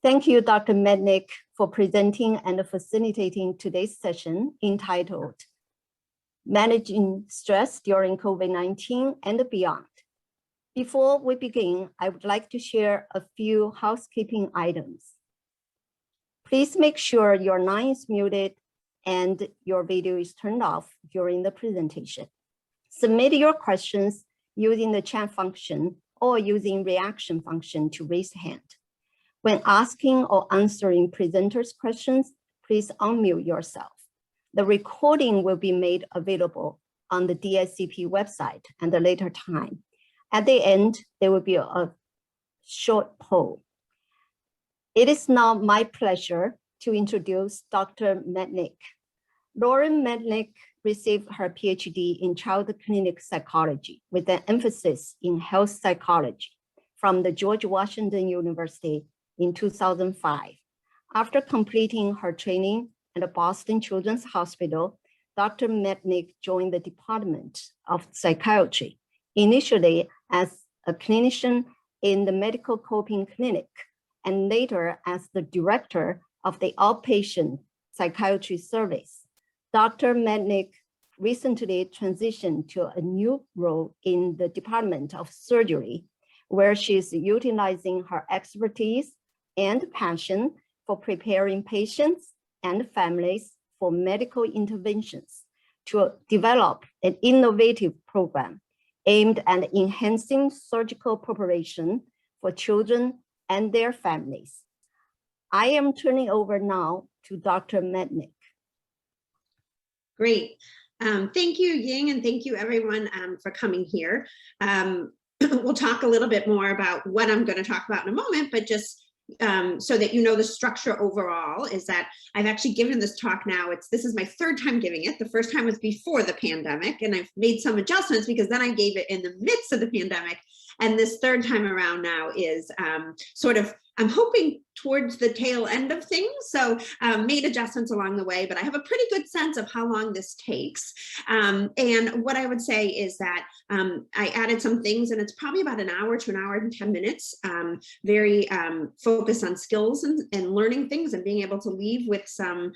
Thank you, Dr. Mednick, for presenting and facilitating today's session entitled Managing Stress During COVID-19 and Beyond. Before we begin, I would like to share a few housekeeping items. Please make sure your line is muted and your video is turned off during the presentation. Submit your questions using the chat function or using reaction function to raise hand. When asking or answering presenters' questions, please unmute yourself. The recording will be made available on the DSCP website at a later time. At the end, there will be a short poll. It is now my pleasure to introduce Dr. Mednick. Lauren Mednick received her PhD in child clinic psychology with an emphasis in health psychology from the George Washington University in 2005. After completing her training at the Boston Children's Hospital, Dr. Mednick joined the Department of Psychiatry, initially as a clinician in the Medical Coping Clinic, and later as the director of the Outpatient Psychiatry Service. Dr. Mednick recently transitioned to a new role in the Department of Surgery, where she is utilizing her expertise and passion for preparing patients and families for medical interventions to develop an innovative program aimed at enhancing surgical preparation for children and their families. I am turning over now to Dr. Mednick. Great. Thank you, Ying, and thank you everyone for coming here. We'll talk a little bit more about what I'm going to talk about in a moment, but just so that you know the structure overall is that I've actually given this talk now. This is my third time giving it. The first time was before the pandemic, and I've made some adjustments because then I gave it in the midst of the pandemic. And this third time around now is I'm hoping towards the tail end of things. So made adjustments along the way, but I have a pretty good sense of how long this takes. And what I would say is that I added some things, and it's probably about an hour to an hour and 10 minutes, very focused on skills and learning things and being able to leave with some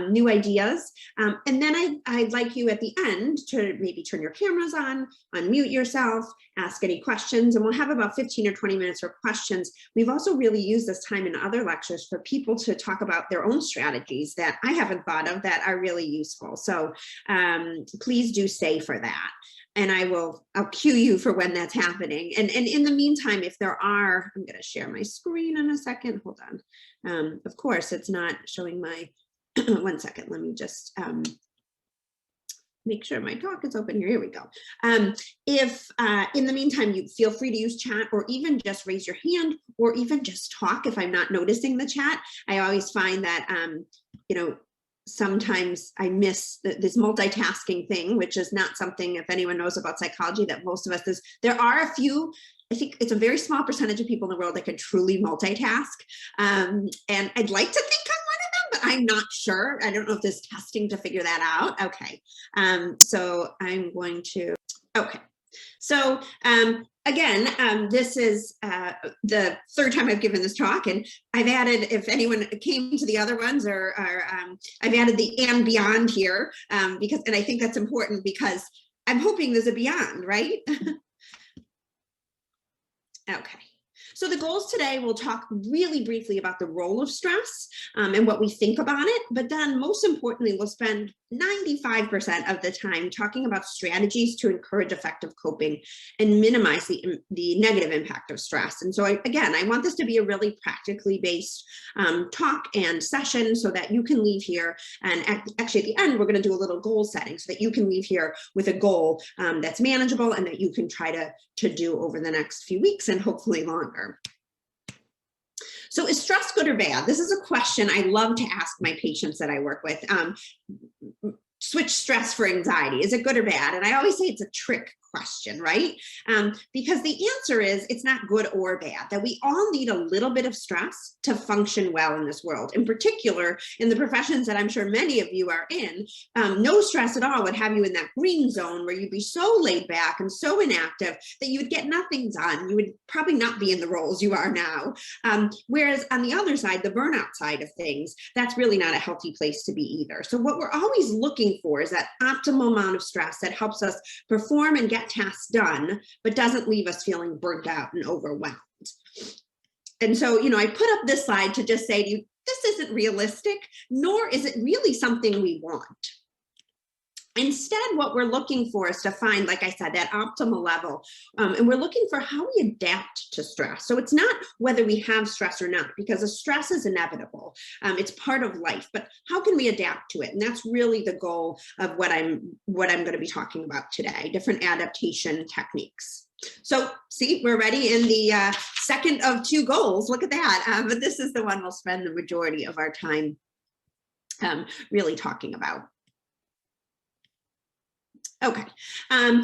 new ideas. And then I'd like you at the end to maybe turn your cameras on, unmute yourself, ask any questions, and we'll have about 15 or 20 minutes for questions. We've also really used this time in other lectures for people to talk about their own strategies that I haven't thought of that are really useful. So please do stay for that. And I'll cue you for when that's happening. And in the meantime, if there are, I'm going to share my screen in a second. Hold on. Of course, it's not showing my, one second, let me just make sure my talk is open here. Here we go. If in the meantime, you feel free to use chat or even just raise your hand or even just talk if I'm not noticing the chat. I always find that, sometimes I miss this multitasking thing, which is not something, if anyone knows about psychology, that most of us is. There are a few, I think it's a very small percentage of people in the world that can truly multitask. And I'd like to think I'm one of them, but I'm not sure. I don't know if there's testing to figure that out. Okay. So I'm going to, okay. So again, this is the third time I've given this talk, and I've added, if anyone came to the other ones, I've added the and beyond here, and I think that's important because I'm hoping there's a beyond, right? Okay. So the goals today, we'll talk really briefly about the role of stress and what we think about it, but then most importantly, we'll spend 95% of the time talking about strategies to encourage effective coping and minimize the negative impact of stress. And so again, I want this to be a really practically based talk and session so that you can leave here, and actually at the end, we're going to do a little goal setting so that you can leave here with a goal that's manageable and that you can try to do over the next few weeks and hopefully longer. So is stress good or bad? This is a question I love to ask my patients that I work with. Switch stress for anxiety. Is it good or bad? And I always say it's a trick question, right? Because the answer is it's not good or bad, that we all need a little bit of stress to function well in this world. In particular, in the professions that I'm sure many of you are in, no stress at all would have you in that green zone where you'd be so laid back and so inactive that you would get nothing done. You would probably not be in the roles you are now. Whereas on the other side, the burnout side of things, that's really not a healthy place to be either. So what we're always looking for is that optimal amount of stress that helps us perform and get tasks done, but doesn't leave us feeling burnt out and overwhelmed. And so, I put up this slide to just say to you, this isn't realistic, nor is it really something we want. Instead, what we're looking for is to find, like I said, that optimal level. And we're looking for how we adapt to stress. So it's not whether we have stress or not, because the stress is inevitable. It's part of life, but how can we adapt to it? And that's really the goal of what I'm going to be talking about today, different adaptation techniques. So see, we're already in the second of 2 goals. Look at that. But this is the one we'll spend the majority of our time really talking about. Okay,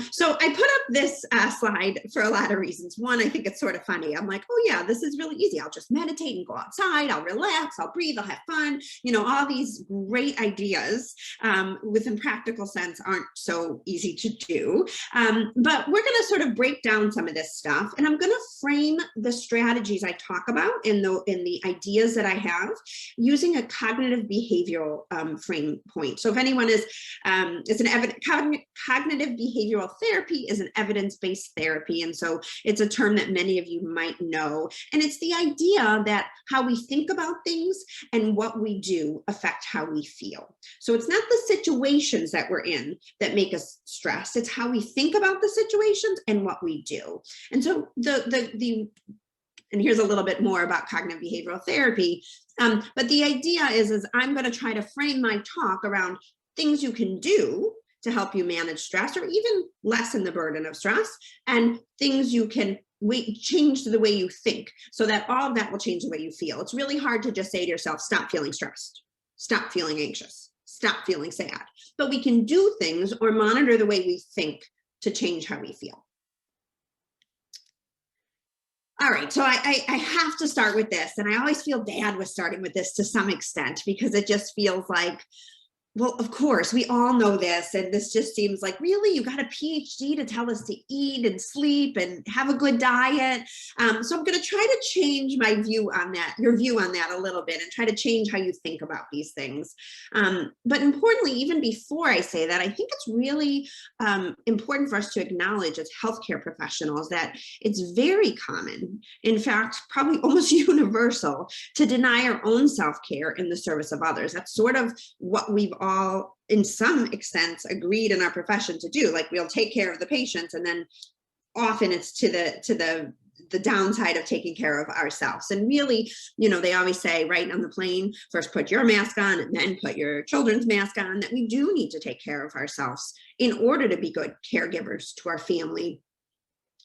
so I put up this slide for a lot of reasons. One, I think it's sort of funny. I'm like, oh yeah, this is really easy. I'll just meditate and go outside. I'll relax, I'll breathe, I'll have fun. All these great ideas within practical sense aren't so easy to do. But we're gonna sort of break down some of this stuff, and I'm gonna frame the strategies I talk about in the ideas that I have using a cognitive behavioral frame point. So if anyone is cognitive behavioral therapy is an evidence-based therapy. And so it's a term that many of you might know. And it's the idea that how we think about things and what we do affect how we feel. So it's not the situations that we're in that make us stressed. It's how we think about the situations and what we do. And so and here's a little bit more about cognitive behavioral therapy. But the idea is I'm going to try to frame my talk around things you can do to help you manage stress or even lessen the burden of stress, and things you can change the way you think so that all of that will change the way you feel. It's really hard to just say to yourself, stop feeling stressed, stop feeling anxious, stop feeling sad. But we can do things or monitor the way we think to change how we feel. All right, so I have to start with this, and I always feel bad with starting with this to some extent because it just feels like, well, of course, we all know this, and this just seems like, really, you got a PhD to tell us to eat and sleep and have a good diet. So I'm going to try to change my view on that, your view on that a little bit, and try to change how you think about these things. But importantly, even before I say that, I think it's really important for us to acknowledge as healthcare professionals that it's very common, in fact, probably almost universal, to deny our own self-care in the service of others. That's sort of what we've all, in some extent, agreed in our profession to do. Like, we'll take care of the patients, and then often it's to the downside of taking care of ourselves. And really, they always say, right on the plane, first put your mask on and then put your children's mask on, that we do need to take care of ourselves in order to be good caregivers to our family,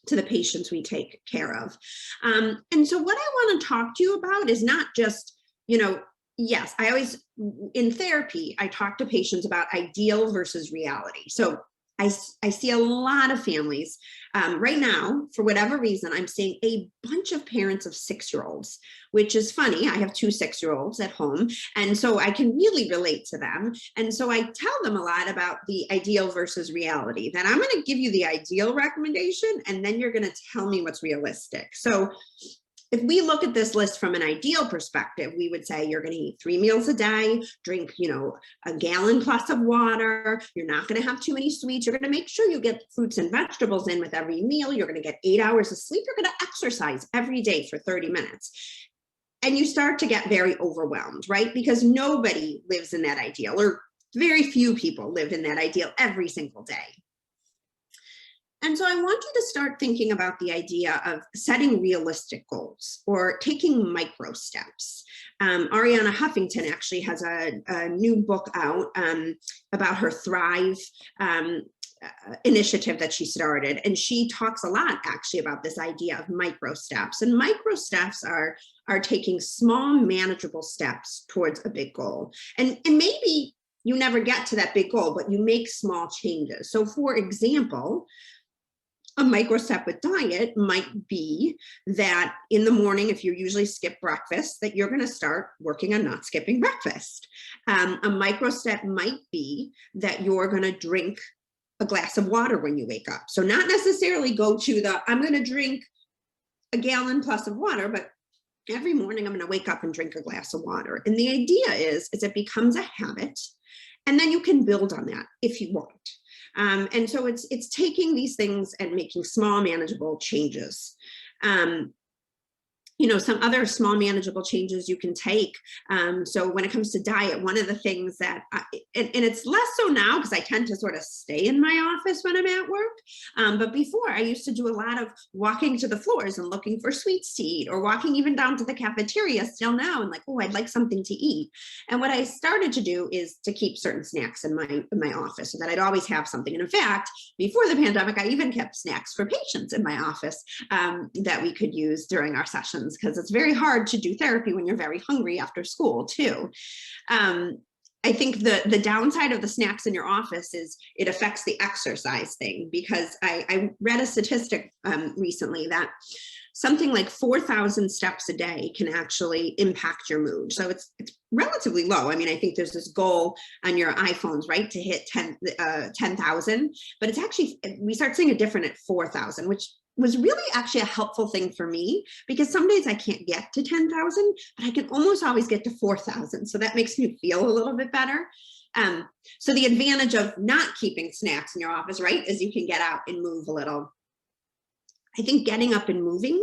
to the patients we take care of. And so what I want to talk to you about is not just, yes, I always, in therapy, I talk to patients about ideal versus reality. So I see a lot of families right now, for whatever reason, I'm seeing a bunch of parents of 6-year-olds, which is funny. I have 2 6-year-olds at home, and so I can really relate to them. And so I tell them a lot about the ideal versus reality, that I'm going to give you the ideal recommendation, and then you're going to tell me what's realistic. So if we look at this list from an ideal perspective, we would say you're going to eat 3 meals a day, drink, a gallon plus of water. You're not going to have too many sweets. You're going to make sure you get fruits and vegetables in with every meal. You're going to get 8 hours of sleep. You're going to exercise every day for 30 minutes. And you start to get very overwhelmed, right? Because nobody lives in that ideal, or very few people live in that ideal every single day. And so I want you to start thinking about the idea of setting realistic goals or taking micro steps. Arianna Huffington actually has a new book out about her Thrive initiative that she started. And she talks a lot actually about this idea of micro steps. And micro steps are taking small, manageable steps towards a big goal. And maybe you never get to that big goal, but you make small changes. So for example, a micro step with diet might be that in the morning, if you usually skip breakfast, that you're going to start working on not skipping breakfast. A micro step might be that you're going to drink a glass of water when you wake up. So not necessarily go to I'm going to drink a gallon plus of water, but every morning I'm going to wake up and drink a glass of water. And the idea is it becomes a habit, and then you can build on that if you want. And so it's taking these things and making small, manageable changes. Some other small manageable changes you can take. So when it comes to diet, one of the things that, and it's less so now because I tend to sort of stay in my office when I'm at work. But before, I used to do a lot of walking to the floors and looking for sweets to eat, or walking even down to the cafeteria still now and like, oh, I'd like something to eat. And what I started to do is to keep certain snacks in my office so that I'd always have something. And in fact, before the pandemic, I even kept snacks for patients in my office that we could use during our sessions, because it's very hard to do therapy when you're very hungry after school too. I think the downside of the snacks in your office is it affects the exercise thing, because I read a statistic recently that something like 4,000 steps a day can actually impact your mood. So it's relatively low. I mean, I think there's this goal on your iPhones, right, to hit 10,000, but it's actually, we start seeing it different at 4,000, which was really actually a helpful thing for me, because some days I can't get to 10,000, but I can almost always get to 4,000. So that makes me feel a little bit better. So the advantage of not keeping snacks in your office, right, is you can get out and move a little. I think getting up and moving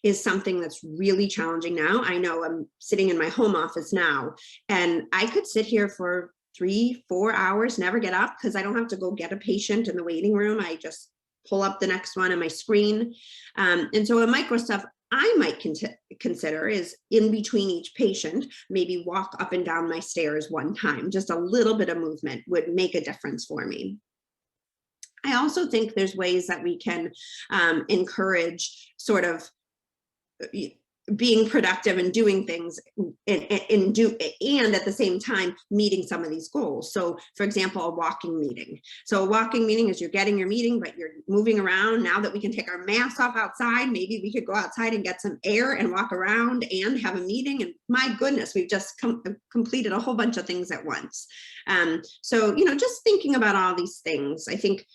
is something that's really challenging now. I know I'm sitting in my home office now, and I could sit here for 3-4 hours, never get up, because I don't have to go get a patient in the waiting room. I just pull up the next one on my screen. And so a micro step I might consider is in between each patient, maybe walk up and down my stairs one time. Just a little bit of movement would make a difference for me. I also think there's ways that we can encourage sort of being productive and doing things and at the same time meeting some of these goals. So for example, a walking meeting. So a walking meeting is you're getting your meeting, but you're moving around. Now that we can take our masks off outside, maybe we could go outside and get some air and walk around and have a meeting. And my goodness, we've just completed a whole bunch of things at once. So, just thinking about all these things. I think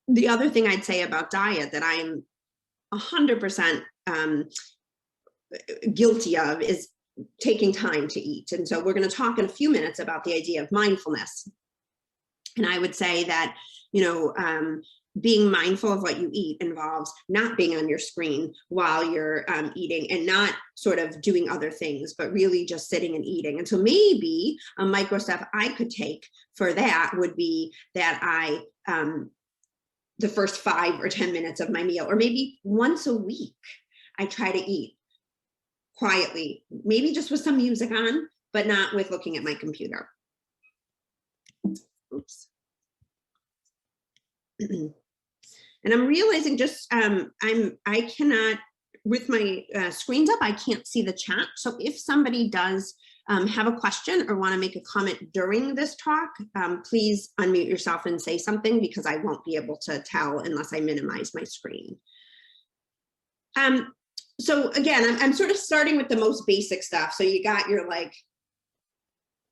the other thing I'd say about diet that I'm 100% guilty of is taking time to eat. And so we're going to talk in a few minutes about the idea of mindfulness. And I would say that, being mindful of what you eat involves not being on your screen while you're eating, and not sort of doing other things, but really just sitting and eating. And so maybe a micro step I could take for that would be that I, the first 5 or 10 minutes of my meal, or maybe once a week, I try to eat quietly, maybe just with some music on, but not with looking at my computer. Oops. And I'm realizing I cannot, with my screens up, I can't see the chat. So if somebody does have a question or want to make a comment during this talk, please unmute yourself and say something, because I won't be able to tell unless I minimize my screen. So again, I'm sort of starting with the most basic stuff. So you got your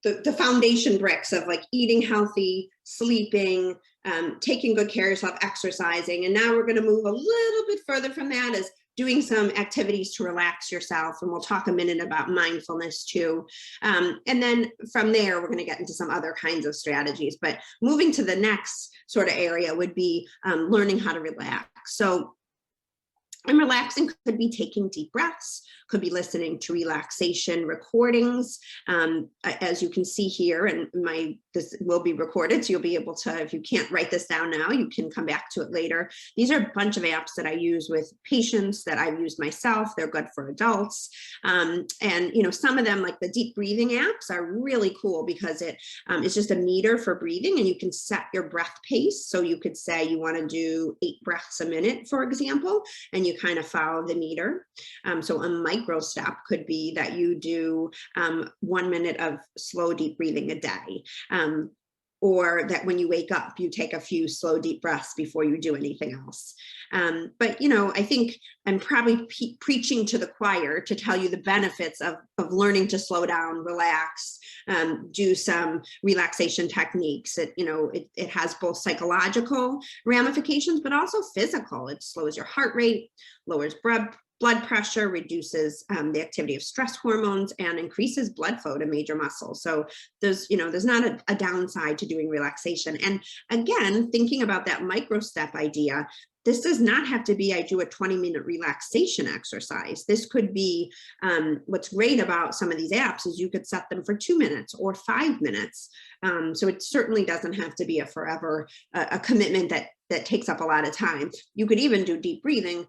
the foundation bricks of eating healthy, sleeping, taking good care of yourself, exercising. And now we're going to move a little bit further from that as doing some activities to relax yourself. And we'll talk a minute about mindfulness too. And then from there, we're going to get into some other kinds of strategies. But moving to the next sort of area would be learning how to relax. So and relaxing could be taking deep breaths, could be listening to relaxation recordings. As you can see here, and this will be recorded, so you'll be able to, if you can't write this down now, you can come back to it later. These are a bunch of apps that I use with patients that I've used myself. They're good for adults. And some of them, like the deep breathing apps, are really cool because it's just a meter for breathing, and you can set your breath pace. So you could say you want to do 8 breaths a minute, for example, and you kind of follow the meter. So a micro step could be that you do 1 minute of slow, deep breathing a day. or that when you wake up, you take a few slow, deep breaths before you do anything else. But, you know, I think I'm probably preaching to the choir to tell you the benefits of learning to slow down, relax, do some relaxation techniques. It has both psychological ramifications, but also physical. It slows your heart rate, lowers blood pressure, reduces the activity of stress hormones, and increases blood flow to major muscles. So there's not a downside to doing relaxation. And again, thinking about that micro step idea, this does not have to be, I do a 20-minute relaxation exercise. This could be, what's great about some of these apps is you could set them for 2 minutes or 5 minutes. So it certainly doesn't have to be a forever, a commitment that takes up a lot of time. You could even do deep breathing,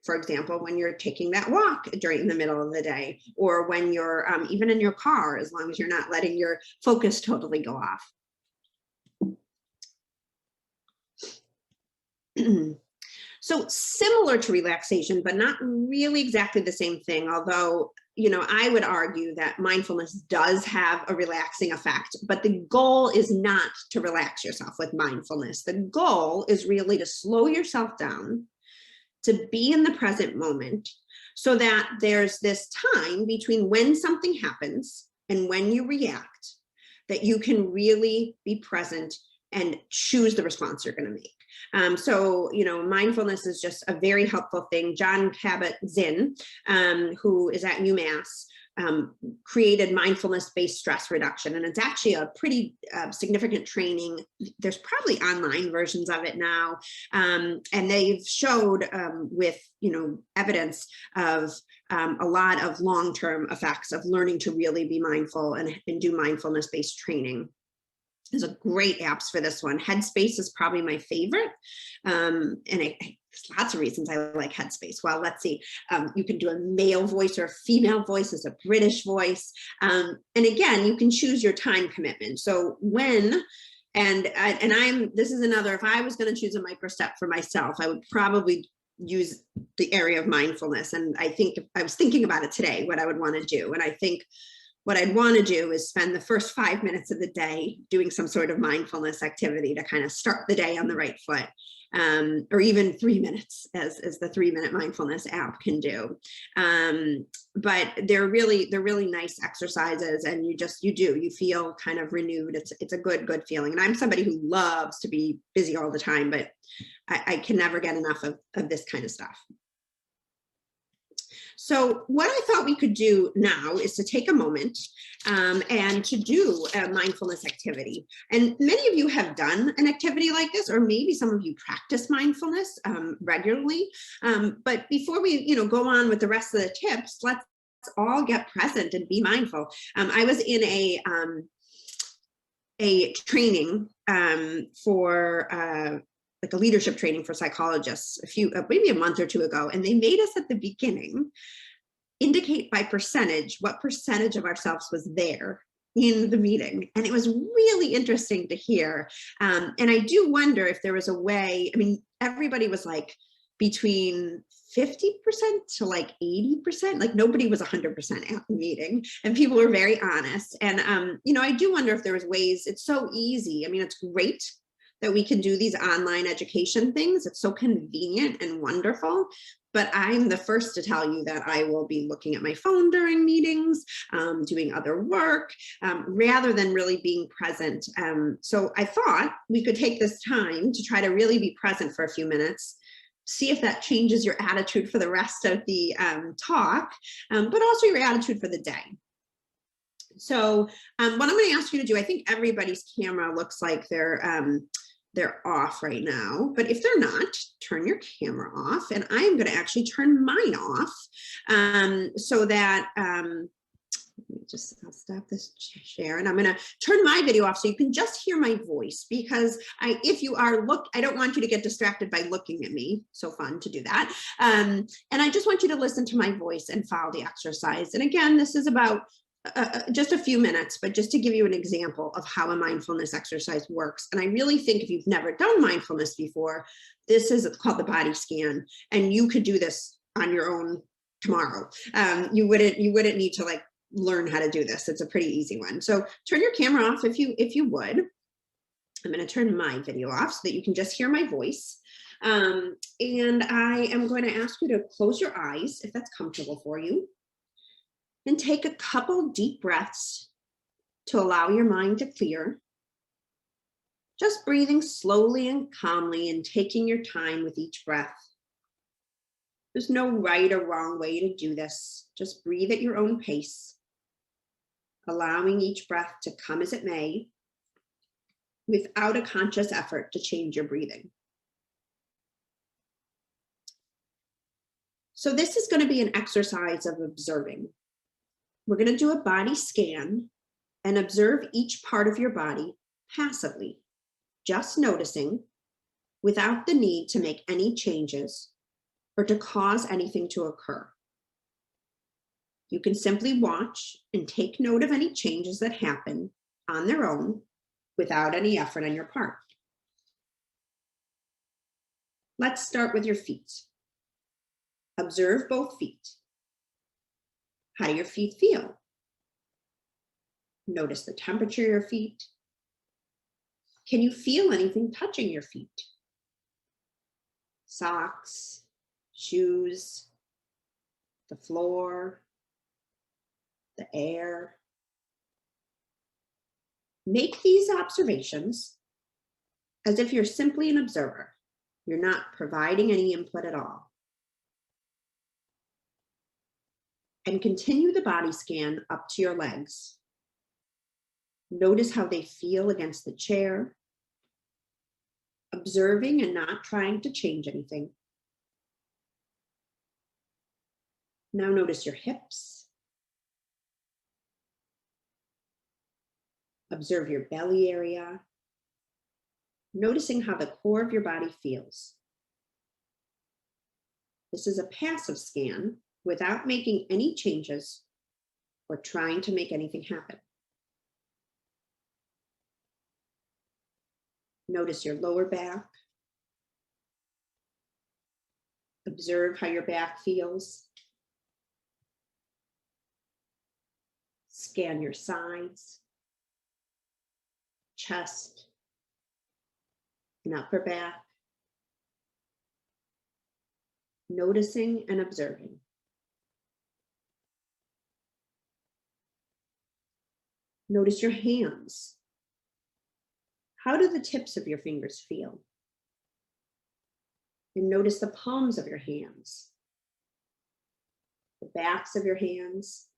for example, when you're taking that walk during the middle of the day, or when you're even in your car, as long as you're not letting your focus totally go off. So similar to relaxation, but not really exactly the same thing, although, you know, I would argue that mindfulness does have a relaxing effect, but the goal is not to relax yourself with mindfulness. The goal is really to slow yourself down, to be in the present moment, so that there's this time between when something happens and when you react, that you can really be present and choose the response you're going to make. So, you know, mindfulness is just a very helpful thing. Jon Kabat-Zinn, who is at UMass, created mindfulness-based stress reduction. And it's actually a pretty significant training. There's probably online versions of it now. And they've showed with, you know, evidence of a lot of long-term effects of learning to really be mindful and do mindfulness-based training. There's a great apps for this one. Headspace is probably my favorite. And there's lots of reasons I like Headspace. Well, let's see. You can do a male voice or a female voice as a British voice. And again, you can choose your time commitment. So when, this is another, if I was going to choose a micro step for myself, I would probably use the area of mindfulness. And I think I was thinking about it today, what I would want to do. And I think what I'd want to do is spend the first 5 minutes of the day doing some sort of mindfulness activity to kind of start the day on the right foot, or even 3 minutes, as the 3-minute mindfulness app can do. But they're really nice exercises, and you feel kind of renewed. It's a good feeling. And I'm somebody who loves to be busy all the time, but I can never get enough of this kind of stuff. So what I thought we could do now is to take a moment and to do a mindfulness activity. And many of you have done an activity like this, or maybe some of you practice mindfulness regularly. But before we go on with the rest of the tips, let's all get present and be mindful. I was in a training for like a leadership training for psychologists maybe a month or two ago. And they made us at the beginning indicate by percentage what percentage of ourselves was there in the meeting. And it was really interesting to hear. And I do wonder if there was a way, I mean, everybody was like between 50% to like 80%, like nobody was 100% at the meeting, and people were very honest. And, I do wonder if there was ways. It's so easy. I mean, it's great that we can do these online education things. It's so convenient and wonderful. But I'm the first to tell you that I will be looking at my phone during meetings, doing other work, rather than really being present. So I thought we could take this time to try to really be present for a few minutes, see if that changes your attitude for the rest of the talk, but also your attitude for the day. So what I'm going to ask you to do, I think everybody's camera looks like they're off right now, but if they're not, turn your camera off, and I am going to actually turn mine off so that I'll stop this share, and I'm going to turn my video off so you can just hear my voice, because I don't want you to get distracted by looking at me. So fun to do that. And I just want you to listen to my voice and follow the exercise. And again, this is about just a few minutes, but just to give you an example of how a mindfulness exercise works. And I really think if you've never done mindfulness before, this is called the body scan, and you could do this on your own tomorrow. You wouldn't need to like learn how to do this. It's a pretty easy one. So turn your camera off if you would. I'm going to turn my video off so that you can just hear my voice. And I am going to ask you to close your eyes if that's comfortable for you. And take a couple deep breaths to allow your mind to clear. Just breathing slowly and calmly and taking your time with each breath. There's no right or wrong way to do this. Just breathe at your own pace, allowing each breath to come as it may, without a conscious effort to change your breathing. So this is going to be an exercise of observing. We're going to do a body scan and observe each part of your body passively, just noticing without the need to make any changes or to cause anything to occur. You can simply watch and take note of any changes that happen on their own without any effort on your part. Let's start with your feet. Observe both feet. How do your feet feel? Notice the temperature of your feet. Can you feel anything touching your feet? Socks, shoes, the floor, the air. Make these observations as if you're simply an observer. You're not providing any input at all. And continue the body scan up to your legs. Notice how they feel against the chair, observing and not trying to change anything. Now notice your hips. Observe your belly area, noticing how the core of your body feels. This is a passive scan without making any changes or trying to make anything happen. Notice your lower back. Observe how your back feels. Scan your sides, chest, and upper back. Noticing and observing. Notice your hands. How do the tips of your fingers feel? And notice the palms of your hands, the backs of your hands.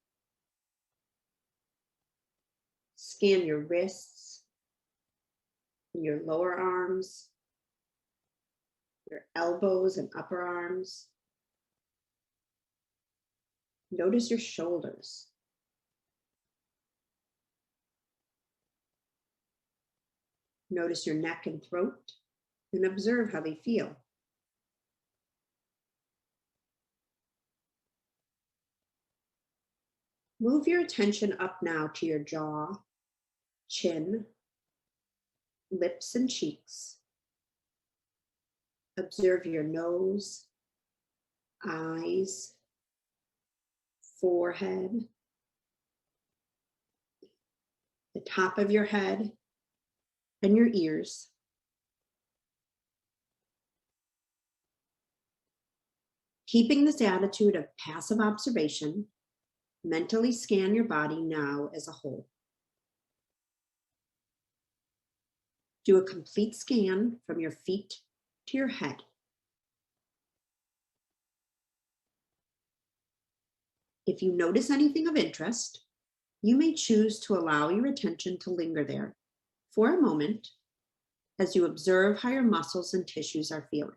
Scan your wrists and your lower arms, your elbows and upper arms. Notice your shoulders. Notice your neck and throat and observe how they feel. Move your attention up now to your jaw, chin, lips and cheeks. Observe your nose, eyes, forehead, the top of your head, and your ears. Keeping this attitude of passive observation, mentally scan your body now as a whole. Do a complete scan from your feet to your head. If you notice anything of interest, you may choose to allow your attention to linger there for a moment as you observe how your muscles and tissues are feeling.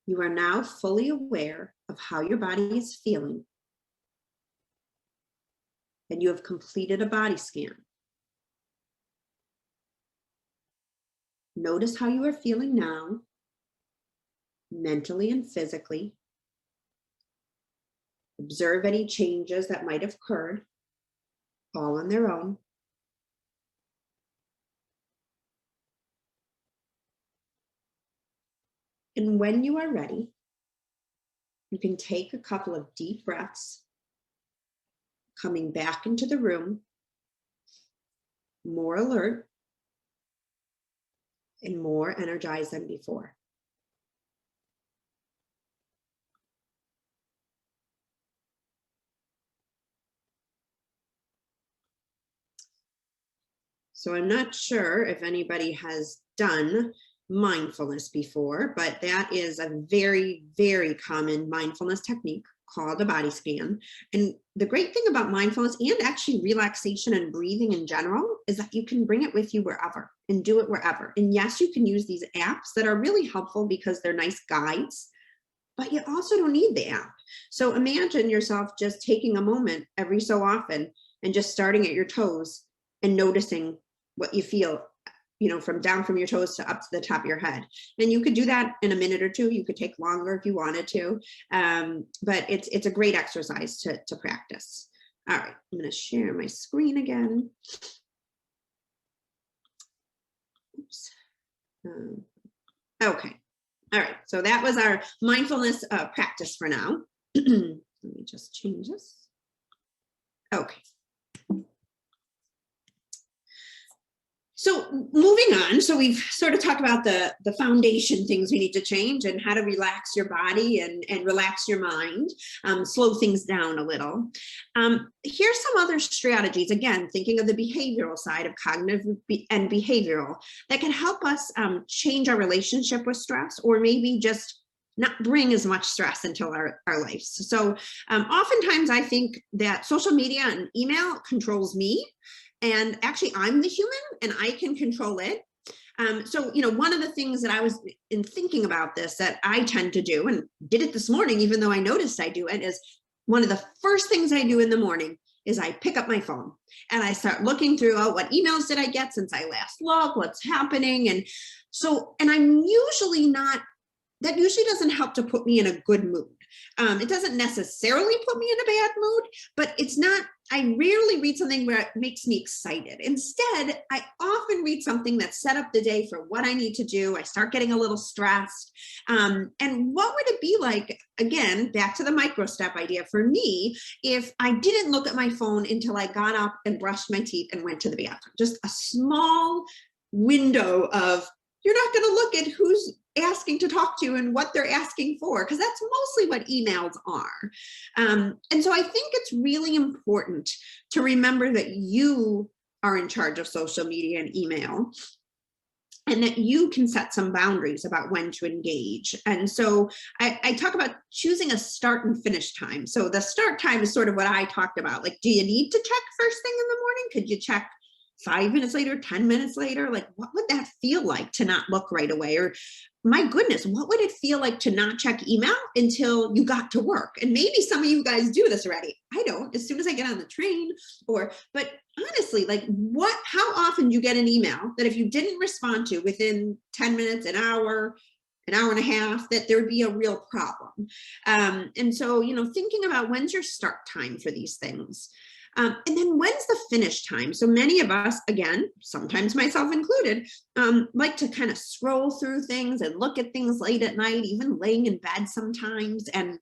You are now fully aware of how your body is feeling, and you have completed a body scan. Notice how you are feeling now, mentally and physically. Observe any changes that might have occurred, all on their own. And when you are ready, you can take a couple of deep breaths coming back into the room, more alert and more energized than before. So I'm not sure if anybody has done mindfulness before, but that is a very, very common mindfulness technique called a body scan. And the great thing about mindfulness and actually relaxation and breathing in general is that you can bring it with you wherever and do it wherever. And yes, you can use these apps that are really helpful because they're nice guides, but you also don't need the app. So imagine yourself just taking a moment every so often and just starting at your toes and noticing what you feel, from down from your toes to up to the top of your head. And you could do that in a minute or two. You could take longer if you wanted to, but it's a great exercise to practice. All right, I'm going to share my screen again. Oops. Okay. All right, so that was our mindfulness practice for now. Let me just change this. Okay. So moving on, so we've sort of talked about the foundation things we need to change and how to relax your body and relax your mind, slow things down a little. Here's some other strategies, again, thinking of the behavioral side of cognitive and behavioral that can help us change our relationship with stress, or maybe just not bring as much stress into our lives. So oftentimes I think that social media and email controls me. And actually, I'm the human and I can control it. So, one of the things that I was in thinking about this that I tend to do, and did it this morning, even though I noticed I do it, is one of the first things I do in the morning is I pick up my phone and I start looking through, what emails did I get since I last looked, what's happening. And I'm usually not, that usually doesn't help to put me in a good mood. It doesn't necessarily put me in a bad mood, but I rarely read something where it makes me excited. Instead, I often read something that set up the day for what I need to do. I start getting a little stressed. And what would it be like, again, back to the micro step idea for me, if I didn't look at my phone until I got up and brushed my teeth and went to the bathroom? Just a small window of, you're not going to look at who's asking to talk to you and what they're asking for, because that's mostly what emails are. And so I think it's really important to remember that you are in charge of social media and email, and that you can set some boundaries about when to engage. And so I talk about choosing a start and finish time. So the start time is sort of what I talked about. Like, do you need to check first thing in the morning? Could you check 5 minutes later, 10 minutes later? Like, what would that feel like to not look right away? Or my goodness, what would it feel like to not check email until you got to work? And maybe some of you guys do this already. I don't, as soon as I get on the train, but honestly, like how often do you get an email that if you didn't respond to within 10 minutes, an hour and a half, that there would be a real problem? And so, thinking about when's your start time for these things. And then when's the finish time? So many of us, again, sometimes myself included, like to kind of scroll through things and look at things late at night, even laying in bed sometimes. And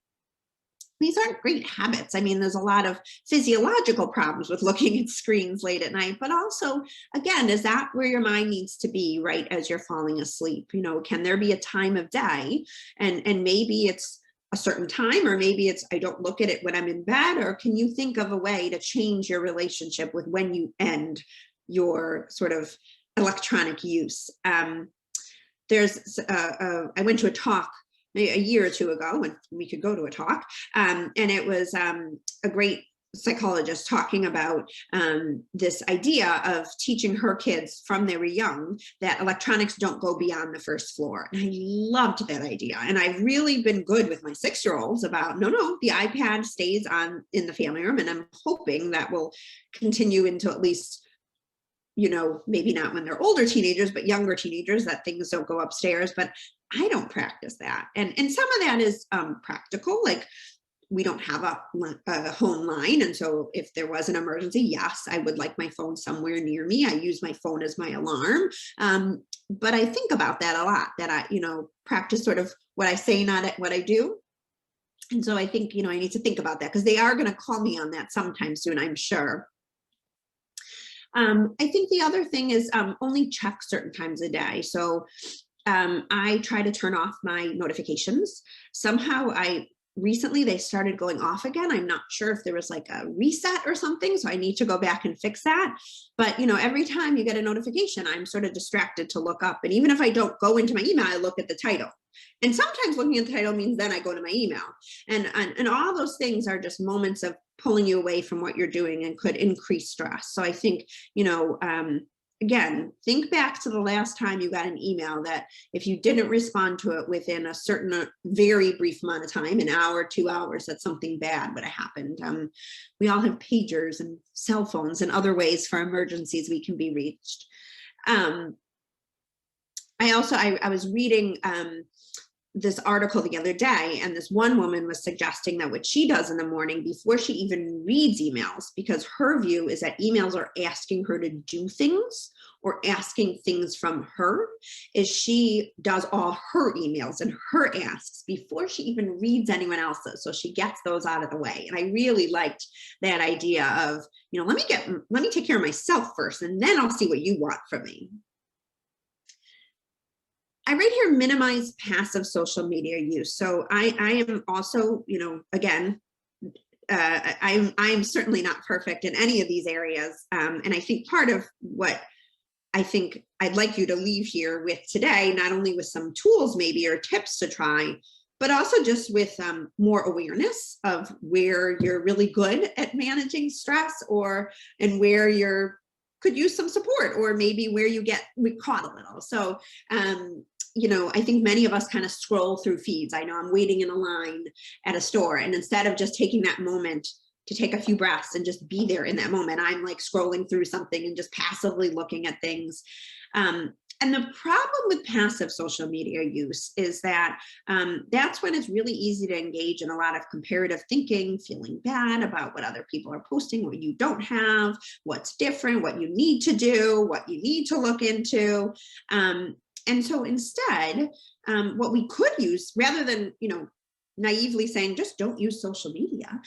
these aren't great habits. I mean, there's a lot of physiological problems with looking at screens late at night, but also, again, is that where your mind needs to be right as you're falling asleep? Can there be a time of day? And maybe it's a certain time, or maybe it's I don't look at it when I'm in bed, or can you think of a way to change your relationship with when you end your sort of electronic use? I went to a talk maybe a year or two ago when we could go to a talk, and it was a great psychologist talking about this idea of teaching her kids from they were young that electronics don't go beyond the first floor. And I loved that idea. And I've really been good with my 6-year-olds about, no, the iPad stays on in the family room. And I'm hoping that will continue into at least, maybe not when they're older teenagers, but younger teenagers, that things don't go upstairs. But I don't practice that. And some of that is practical, like we don't have a home line. And so if there was an emergency, yes, I would like my phone somewhere near me. I use my phone as my alarm. But I think about that a lot, that I, practice sort of what I say, not what I do. And so I think, I need to think about that because they are going to call me on that sometime soon, I'm sure. I think the other thing is only check certain times a day. So I try to turn off my notifications. Somehow recently they started going off again. I'm not sure if there was like a reset or something, so I need to go back and fix that. But every time you get a notification, I'm sort of distracted to look up. And even if I don't go into my email, I look at the title. And sometimes looking at the title means then I go to my email. And all those things are just moments of pulling you away from what you're doing and could increase stress. So I think, again, think back to the last time you got an email that if you didn't respond to it within a certain very brief amount of time, an hour, 2 hours, that something bad would have happened. We all have pagers and cell phones and other ways for emergencies we can be reached. I was reading this article the other day, and this one woman was suggesting that what she does in the morning before she even reads emails, because her view is that emails are asking her to do things or asking things from her, is she does all her emails and her asks before she even reads anyone else's. So she gets those out of the way. And I really liked that idea of, let me take care of myself first, and then I'll see what you want from me. I write here, minimize passive social media use. So I am also, again, I'm certainly not perfect in any of these areas. And I think part of what I think I'd like you to leave here with today, not only with some tools maybe or tips to try, but also just with more awareness of where you're really good at managing stress, and where you're could use some support, or maybe where you get caught a little. So, I think many of us kind of scroll through feeds. I know I'm waiting in a line at a store, and instead of just taking that moment to take a few breaths and just be there in that moment, I'm like scrolling through something and just passively looking at things. And the problem with passive social media use is that that's when it's really easy to engage in a lot of comparative thinking, feeling bad about what other people are posting, what you don't have, what's different, what you need to do, what you need to look into. And so instead, what we could use, rather than, naively saying, just don't use social media,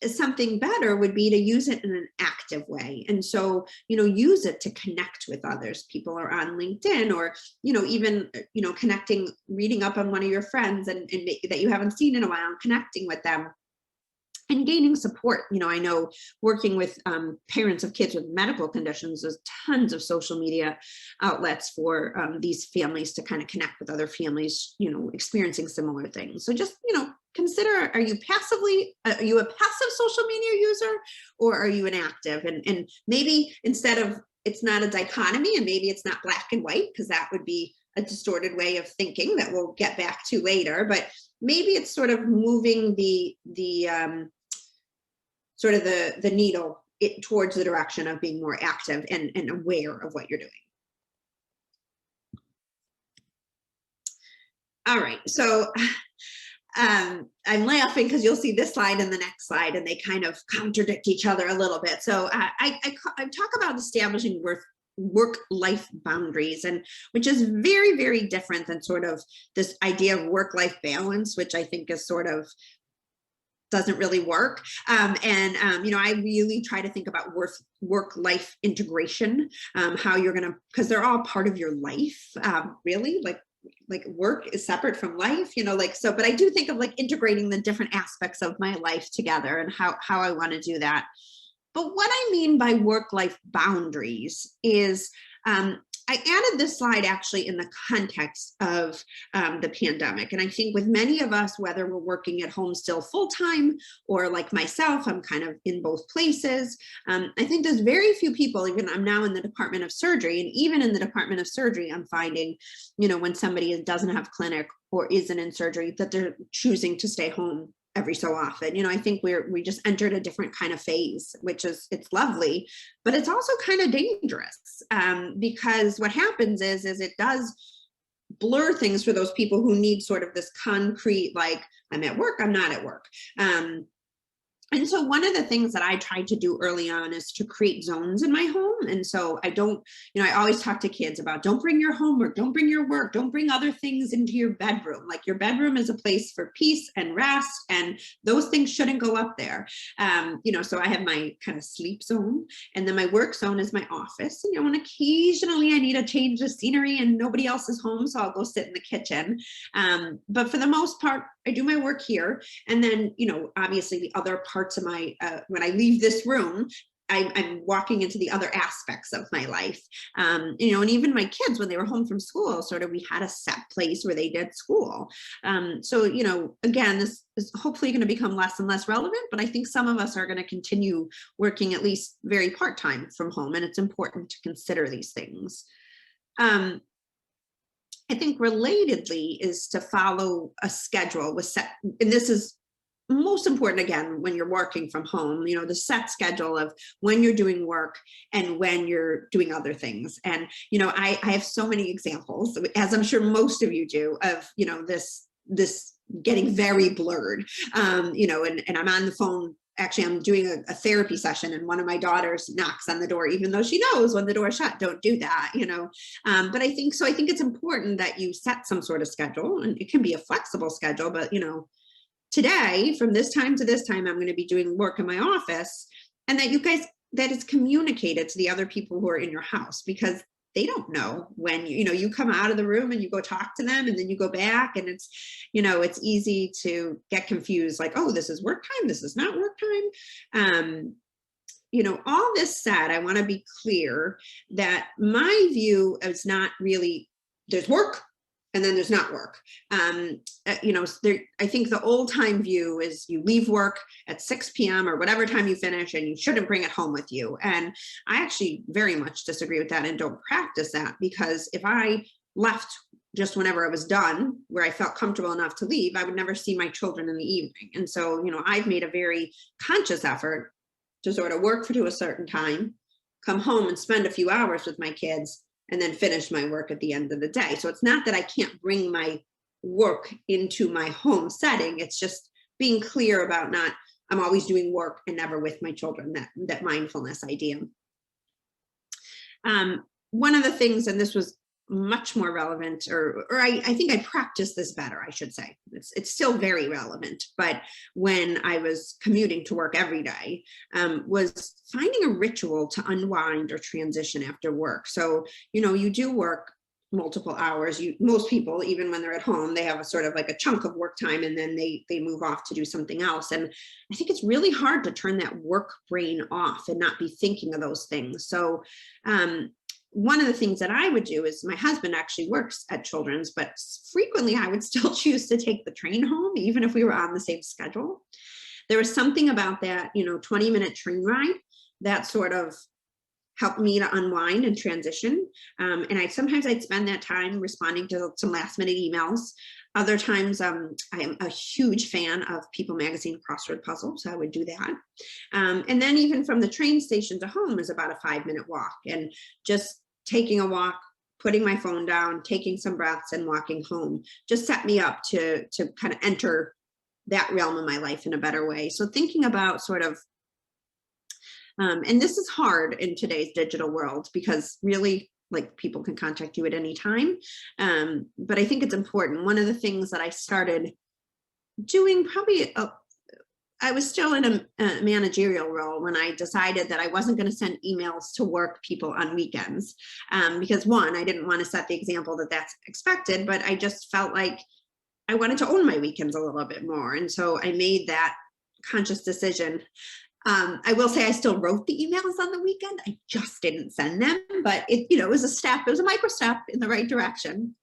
something better would be to use it in an active way. And so, use it to connect with others. People are on LinkedIn, or, even, connecting, reading up on one of your friends and that you haven't seen in a while, connecting with them and gaining support. I know working with parents of kids with medical conditions, there's tons of social media outlets for these families to kind of connect with other families, experiencing similar things. So just, consider, are you a passive social media user, or are you an active? And maybe instead of, it's not a dichotomy, and maybe it's not black and white, because that would be a distorted way of thinking that we'll get back to later, but maybe it's sort of moving the needle towards the direction of being more active and aware of what you're doing. All right, so I'm laughing because you'll see this slide and the next slide, and they kind of contradict each other a little bit. So I talk about establishing work-life boundaries, and which is very, very different than sort of this idea of work-life balance, which I think is sort of doesn't really work. I really try to think about work-life integration, how you're going to, because they're all part of your life, really, like work is separate from life, but I do think of like integrating the different aspects of my life together, and how I want to do that. But what I mean by work-life boundaries is, I added this slide actually in the context of the pandemic. And I think with many of us, whether we're working at home still full-time, or like myself, I'm kind of in both places. I think there's very few people, even I'm now in the Department of Surgery, and even in the Department of Surgery, I'm finding, when somebody doesn't have clinic or isn't in surgery, that they're choosing to stay home every so often. I think we just entered a different kind of phase, it's lovely, but it's also kind of dangerous, because what happens is it does blur things for those people who need sort of this concrete, like, I'm at work, I'm not at work. And so one of the things that I tried to do early on is to create zones in my home. And so I don't, I always talk to kids about don't bring your homework, don't bring your work, don't bring other things into your bedroom. Like your bedroom is a place for peace and rest, and those things shouldn't go up there. So I have my kind of sleep zone, and then my work zone is my office. And occasionally I need a change of scenery and nobody else is home, so I'll go sit in the kitchen. But for the most part, I do my work here. And then, obviously the other parts of my, when I leave this room, I'm walking into the other aspects of my life. And even my kids, when they were home from school, sort of, we had a set place where they did school. So, again, this is hopefully going to become less and less relevant, but I think some of us are going to continue working at least very part-time from home. And it's important to consider these things. I think relatedly is to follow a schedule with set, and this is most important again when you're working from home, the set schedule of when you're doing work and when you're doing other things. And I have so many examples, as I'm sure most of you do, of this getting very blurred. And I'm on the phone. Actually, I'm doing a therapy session, and one of my daughters knocks on the door, even though she knows when the door is shut, don't do that, But I think it's important that you set some sort of schedule, and it can be a flexible schedule, but today, from this time to this time, I'm going to be doing work in my office, and that it's communicated to the other people who are in your house, because they don't know when you come out of the room and you go talk to them, and then you go back, and it's easy to get confused, like, oh, this is work time, this is not work time. All this said, I want to be clear that my view is not really there's work and then there's not work. I think the old time view is you leave work at 6 p.m. or whatever time you finish, and you shouldn't bring it home with you. And I actually very much disagree with that and don't practice that, because if I left just whenever I was done, where I felt comfortable enough to leave, I would never see my children in the evening. And so, I've made a very conscious effort to sort of work to a certain time, come home and spend a few hours with my kids, and then finish my work at the end of the day. So it's not that I can't bring my work into my home setting. It's just being clear about I'm always doing work and never with my children, that mindfulness idea. One of the things, and this was much more relevant, or I think I practiced this better, I should say. It's still very relevant, but when I was commuting to work every day, was finding a ritual to unwind or transition after work. So, you do work multiple hours. Most people, even when they're at home, they have a sort of like a chunk of work time, and then they move off to do something else. And I think it's really hard to turn that work brain off and not be thinking of those things. So, one of the things that I would do is, my husband actually works at Children's, but frequently I would still choose to take the train home, even if we were on the same schedule. There was something about that, 20-minute train ride that sort of helped me to unwind and transition. And sometimes I'd spend that time responding to some last minute emails. Other times, I am a huge fan of People Magazine crossword puzzles, so I would do that. And then even from the train station to home is about a 5-minute walk, and just taking a walk, putting my phone down, taking some breaths, and walking home just set me up to kind of enter that realm of my life in a better way. So thinking about sort of, and this is hard in today's digital world, because really, like, people can contact you at any time. But I think it's important. One of the things that I started doing, I was still in a managerial role when I decided that I wasn't going to send emails to work people on weekends. Because one, I didn't want to set the example that that's expected, but I just felt like I wanted to own my weekends a little bit more. And so I made that conscious decision. I will say I still wrote the emails on the weekend. I just didn't send them, but it was a step. It was a micro step in the right direction.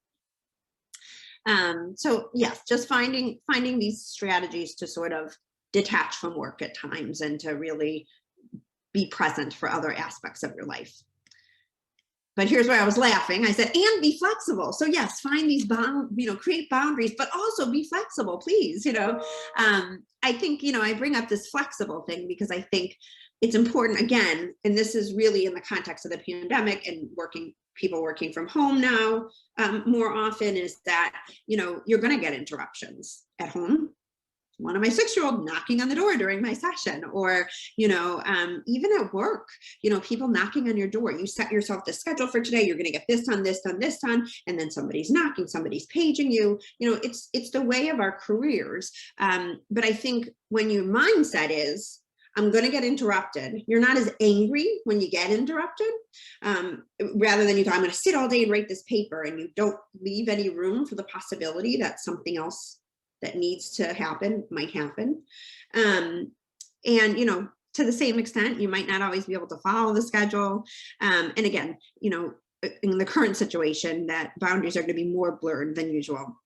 So yes, just finding these strategies to sort of detach from work at times and to really be present for other aspects of your life. But here's where I was laughing. I said, and be flexible. So yes, find these create boundaries, but also be flexible, please. I think, I bring up this flexible thing because I think it's important, again, and this is really in the context of the pandemic and people working from home now more often, is that, you're going to get interruptions at home. one of my 6-year-old knocking on the door during my session, or, even at work, people knocking on your door. You set yourself the schedule for today. You're going to get this done, this done, this done. And then somebody's knocking, somebody's paging you. It's the way of our careers. But I think when your mindset is, I'm going to get interrupted, you're not as angry when you get interrupted, rather than you go, I'm going to sit all day and write this paper, and you don't leave any room for the possibility that something else that needs to happen might happen. And, to the same extent, you might not always be able to follow the schedule. And again, in the current situation, that boundaries are going to be more blurred than usual.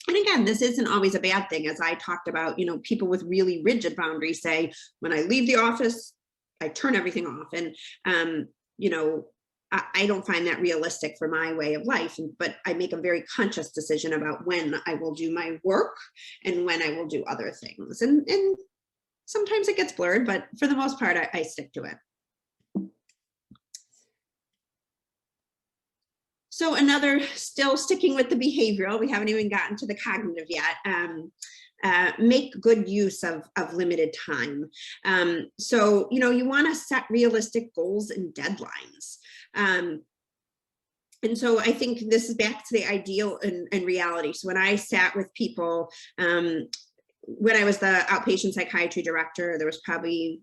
And again, this isn't always a bad thing. As I talked about, people with really rigid boundaries say, when I leave the office, I turn everything off. And, I don't find that realistic for my way of life, but I make a very conscious decision about when I will do my work and when I will do other things. And sometimes it gets blurred, but for the most part, I stick to it. So still sticking with the behavioral, we haven't even gotten to the cognitive yet. Make good use of limited time. So, you want to set realistic goals and deadlines. And so I think this is back to the ideal and reality. So when I sat with people, when I was the outpatient psychiatry director, there was probably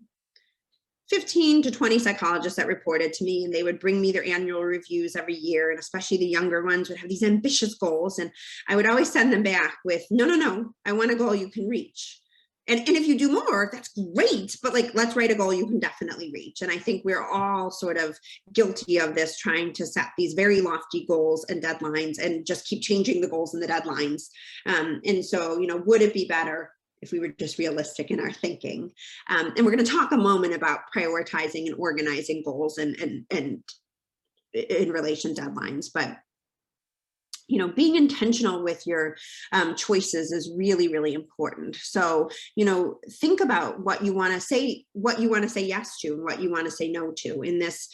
15 to 20 psychologists that reported to me, and they would bring me their annual reviews every year. And especially the younger ones would have these ambitious goals. And I would always send them back with, no, I want a goal you can reach. And if you do more, that's great, but let's write a goal you can definitely reach. And I think we're all sort of guilty of this, trying to set these very lofty goals and deadlines and just keep changing the goals and the deadlines. And so, would it be better if we were just realistic in our thinking? And we're going to talk a moment about prioritizing and organizing goals and in relation to deadlines. But being intentional with your choices is really, really important. So, think about what you want to say yes to and what you want to say no to. In this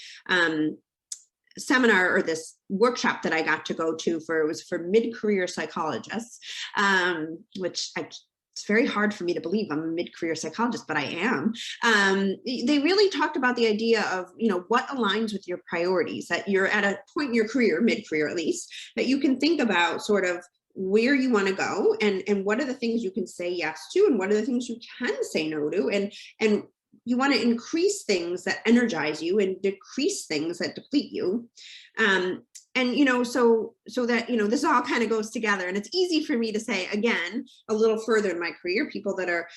seminar or this workshop that I got to go to was for mid-career psychologists, which it's very hard for me to believe I'm a mid-career psychologist, but I am. They really talked about the idea of, what aligns with your priorities, that you're at a point in your career, mid-career at least, that you can think about sort of where you want to go and what are the things you can say yes to and what are the things you can say no to. And you want to increase things that energize you and decrease things that deplete you. So that, this all kind of goes together. And it's easy for me to say, again, a little further in my career, people that are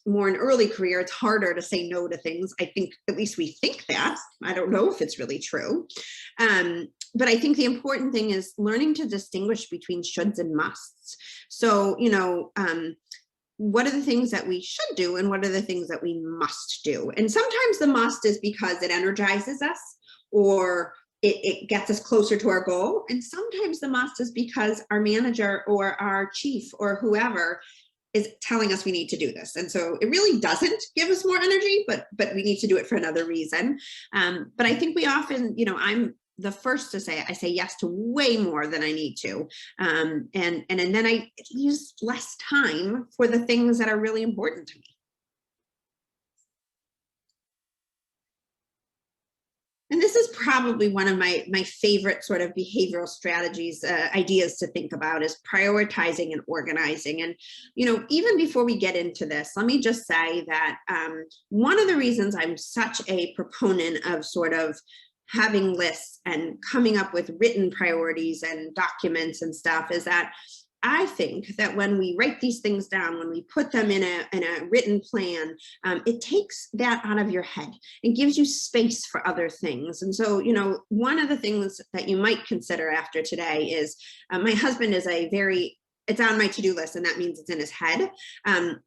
more in early career, it's harder to say no to things. I think, at least we think that. I don't know if it's really true. But I think the important thing is learning to distinguish between shoulds and musts. So, what are the things that we should do and what are the things that we must do? And sometimes the must is because it energizes us or it gets us closer to our goal. And sometimes the must is because our manager or our chief or whoever is telling us we need to do this. And so it really doesn't give us more energy, but we need to do it for another reason. But I think we often, I'm the first to say, I say yes to way more than I need to. And then I use less time for the things that are really important to me. And this is probably one of my favorite sort of behavioral strategies, ideas to think about, is prioritizing and organizing. And, even before we get into this, let me just say that one of the reasons I'm such a proponent of sort of having lists and coming up with written priorities and documents and stuff is that I think that when we write these things down, when we put them in a written plan, it takes that out of your head. It gives you space for other things. And so, one of the things that you might consider after today is my husband is it's on my to-do list, and that means it's in his head.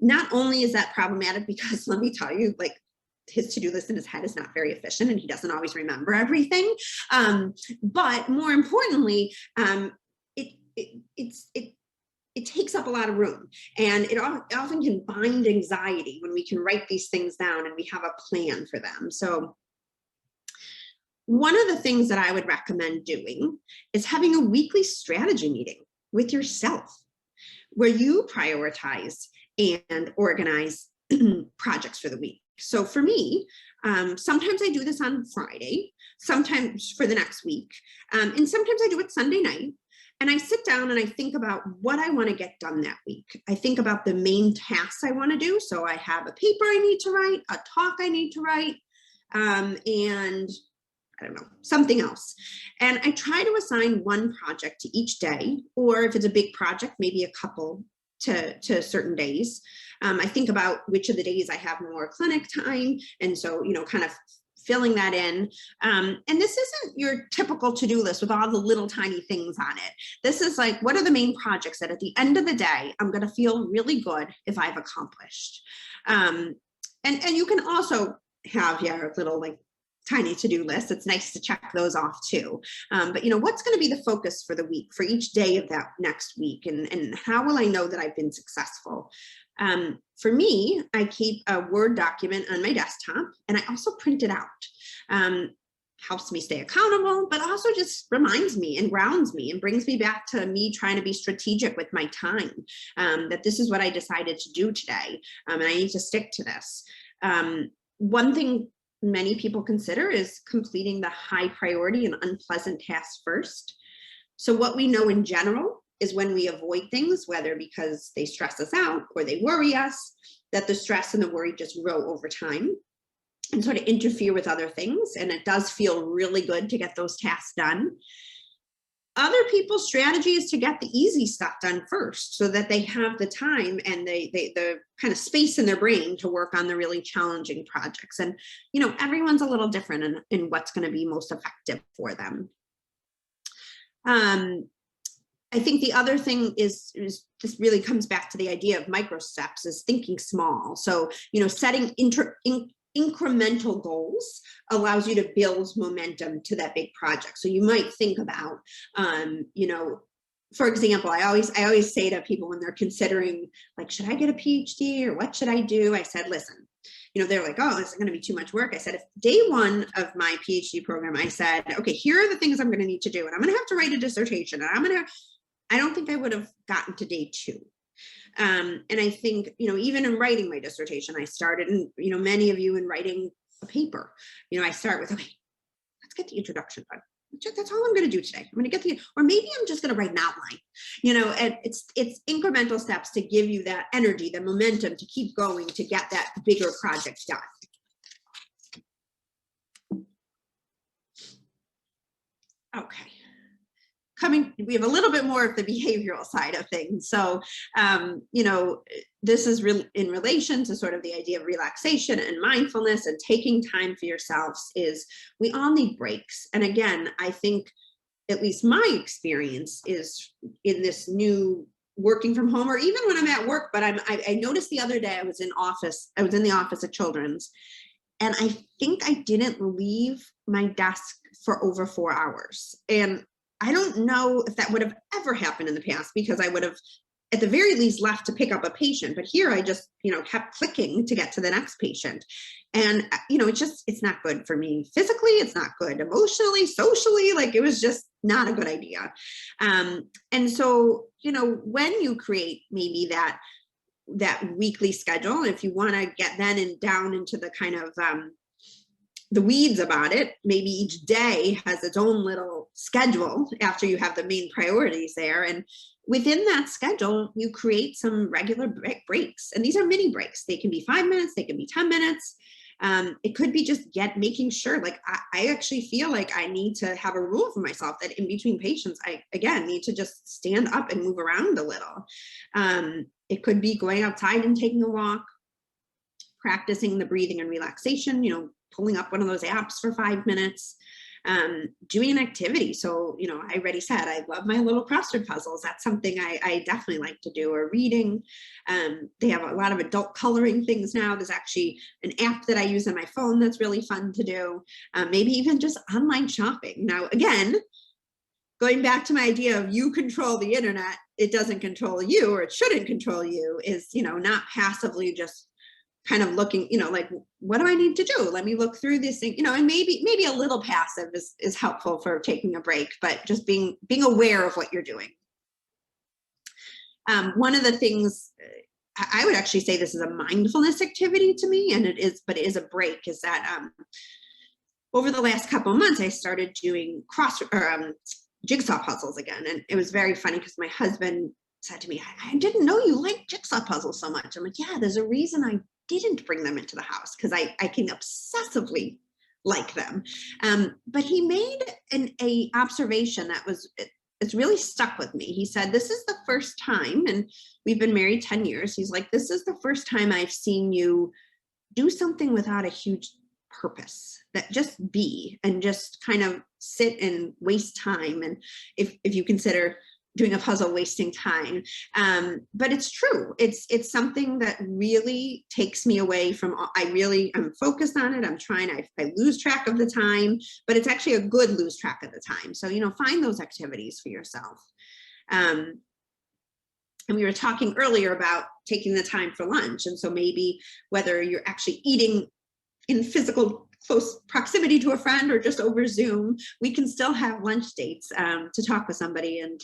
Not only is that problematic because, let me tell you, his to-do list in his head is not very efficient and he doesn't always remember everything. But more importantly, it takes up a lot of room, and it often can bind anxiety when we can write these things down and we have a plan for them. So one of the things that I would recommend doing is having a weekly strategy meeting with yourself, where you prioritize and organize projects for the week. So for me, sometimes I do this on Friday, sometimes for the next week, and sometimes I do it Sunday night. And I sit down and I think about what I want to get done that week. I think about the main tasks I want to do. So I have a paper I need to write, a talk I need to write, and I don't know, something else. And I try to assign one project to each day, or if it's a big project, maybe a couple to certain days. I think about which of the days I have more clinic time. And so, kind of filling that in. And this isn't your typical to-do list with all the little tiny things on it. This is like, what are the main projects that at the end of the day, I'm going to feel really good if I've accomplished. And you can also have your little like tiny to-do list. It's nice to check those off too. But what's going to be the focus for the week, for each day of that next week? And how will I know that I've been successful? For me, I keep a Word document on my desktop, and I also print it out. Helps me stay accountable, but also just reminds me and grounds me and brings me back to me trying to be strategic with my time, that this is what I decided to do today, and I need to stick to this. One thing many people consider is completing the high priority and unpleasant tasks first. So what we know in general is when we avoid things, whether because they stress us out or they worry us, that the stress and the worry just grow over time and sort of interfere with other things. And it does feel really good to get those tasks done. Other people's strategy is to get the easy stuff done first so that they have the time and the kind of space in their brain to work on the really challenging projects. And, everyone's a little different in what's going to be most effective for them. I think the other thing is this really comes back to the idea of micro steps, is thinking small. So, setting incremental goals allows you to build momentum to that big project. So you might think about, for example, I always say to people when they're considering, like, should I get a PhD or what should I do? I said, listen, they're like, oh, this is going to be too much work. I said, if day one of my PhD program, I said, okay, here are the things I'm going to need to do. And I'm going to have to write a dissertation. And I don't think I would have gotten to day two. And I think, even in writing my dissertation, I started, and, many of you in writing a paper, I start with, okay, let's get the introduction done. That's all I'm going to do today. I'm going to get or maybe I'm just going to write an outline, and it's incremental steps to give you that energy, the momentum to keep going, to get that bigger project done. Okay. We have a little bit more of the behavioral side of things. So, this is in relation to sort of the idea of relaxation and mindfulness and taking time for yourselves. Is we all need breaks. And again, I think at least my experience is in this new working from home, or even when I'm at work, but I noticed the other day I was in the office at Children's, and I think I didn't leave my desk for over 4 hours. And I don't know if that would have ever happened in the past, because I would have at the very least left to pick up a patient. But here I just, kept clicking to get to the next patient. And, it's not good for me physically. It's not good emotionally, socially. Like, it was just not a good idea. And so, when you create maybe that weekly schedule, if you want to get then down into the kind of the weeds about it, maybe each day has its own little schedule after you have the main priorities there. And within that schedule, you create some regular breaks. And these are mini breaks. They can be 5 minutes, they can be 10 minutes. It could be just making sure, like, I actually feel like I need to have a rule for myself that in between patients, I, again, need to just stand up and move around a little. It could be going outside and taking a walk, practicing the breathing and relaxation, pulling up one of those apps for 5 minutes, doing an activity. So, I already said, I love my little crossword puzzles. That's something I definitely like to do, or reading. They have a lot of adult coloring things now. There's actually an app that I use on my phone that's really fun to do. Maybe even just online shopping. Now, again, going back to my idea of you control the internet, it doesn't control you, or it shouldn't control you, is, not passively just kind of looking, like, what do I need to do? Let me look through this thing, and maybe a little passive is helpful for taking a break, but just being aware of what you're doing. One of the things I would actually say this is a mindfulness activity to me, and it is a break, is that over the last couple of months, I started doing jigsaw puzzles again. And it was very funny because my husband said to me, I didn't know you liked jigsaw puzzles so much. I'm like, yeah, there's a reason I didn't bring them into the house, because I can obsessively like them. But he made an observation that it's really stuck with me. He said, this is the first time, and we've been married 10 years. He's like, this is the first time I've seen you do something without a huge purpose, that just be, and just kind of sit and waste time. And if you consider doing a puzzle wasting time, but it's true. It's something that really takes me away from, I'm focused on it. I'm trying, I lose track of the time, but it's actually a good lose track of the time. So, find those activities for yourself. And we were talking earlier about taking the time for lunch. And so maybe whether you're actually eating in physical close proximity to a friend or just over Zoom, we can still have lunch dates to talk with somebody. And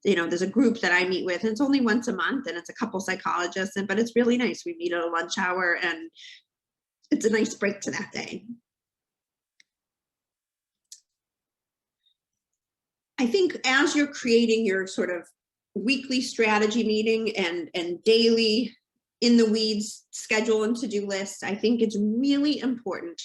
there's a group that I meet with, and it's only once a month, and it's a couple psychologists, but it's really nice. We meet at a lunch hour, and it's a nice break to that day. I think as you're creating your sort of weekly strategy meeting and daily in the weeds schedule and to-do list, I think it's really important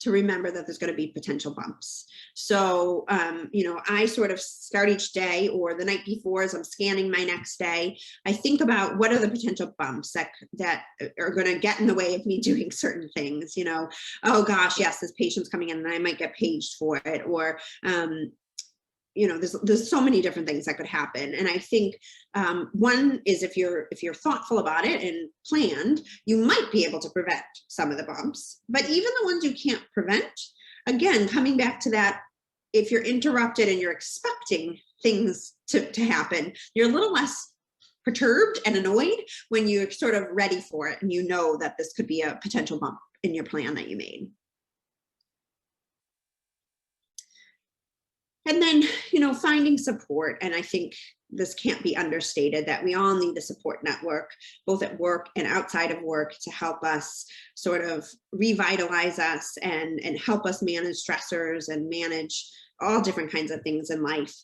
to remember that there's going to be potential bumps. So, I sort of start each day, or the night before as I'm scanning my next day, I think about what are the potential bumps that are going to get in the way of me doing certain things. Oh gosh, yes, this patient's coming in and I might get paged for it, or there's so many different things that could happen. And I think one is if you're thoughtful about it and planned, you might be able to prevent some of the bumps. But even the ones you can't prevent, again, coming back to that, if you're interrupted and you're expecting things to happen, you're a little less perturbed and annoyed when you're sort of ready for it and you know that this could be a potential bump in your plan that you made. And then, finding support. And I think this can't be understated, that we all need a support network, both at work and outside of work, to help us sort of revitalize us and help us manage stressors and manage all different kinds of things in life.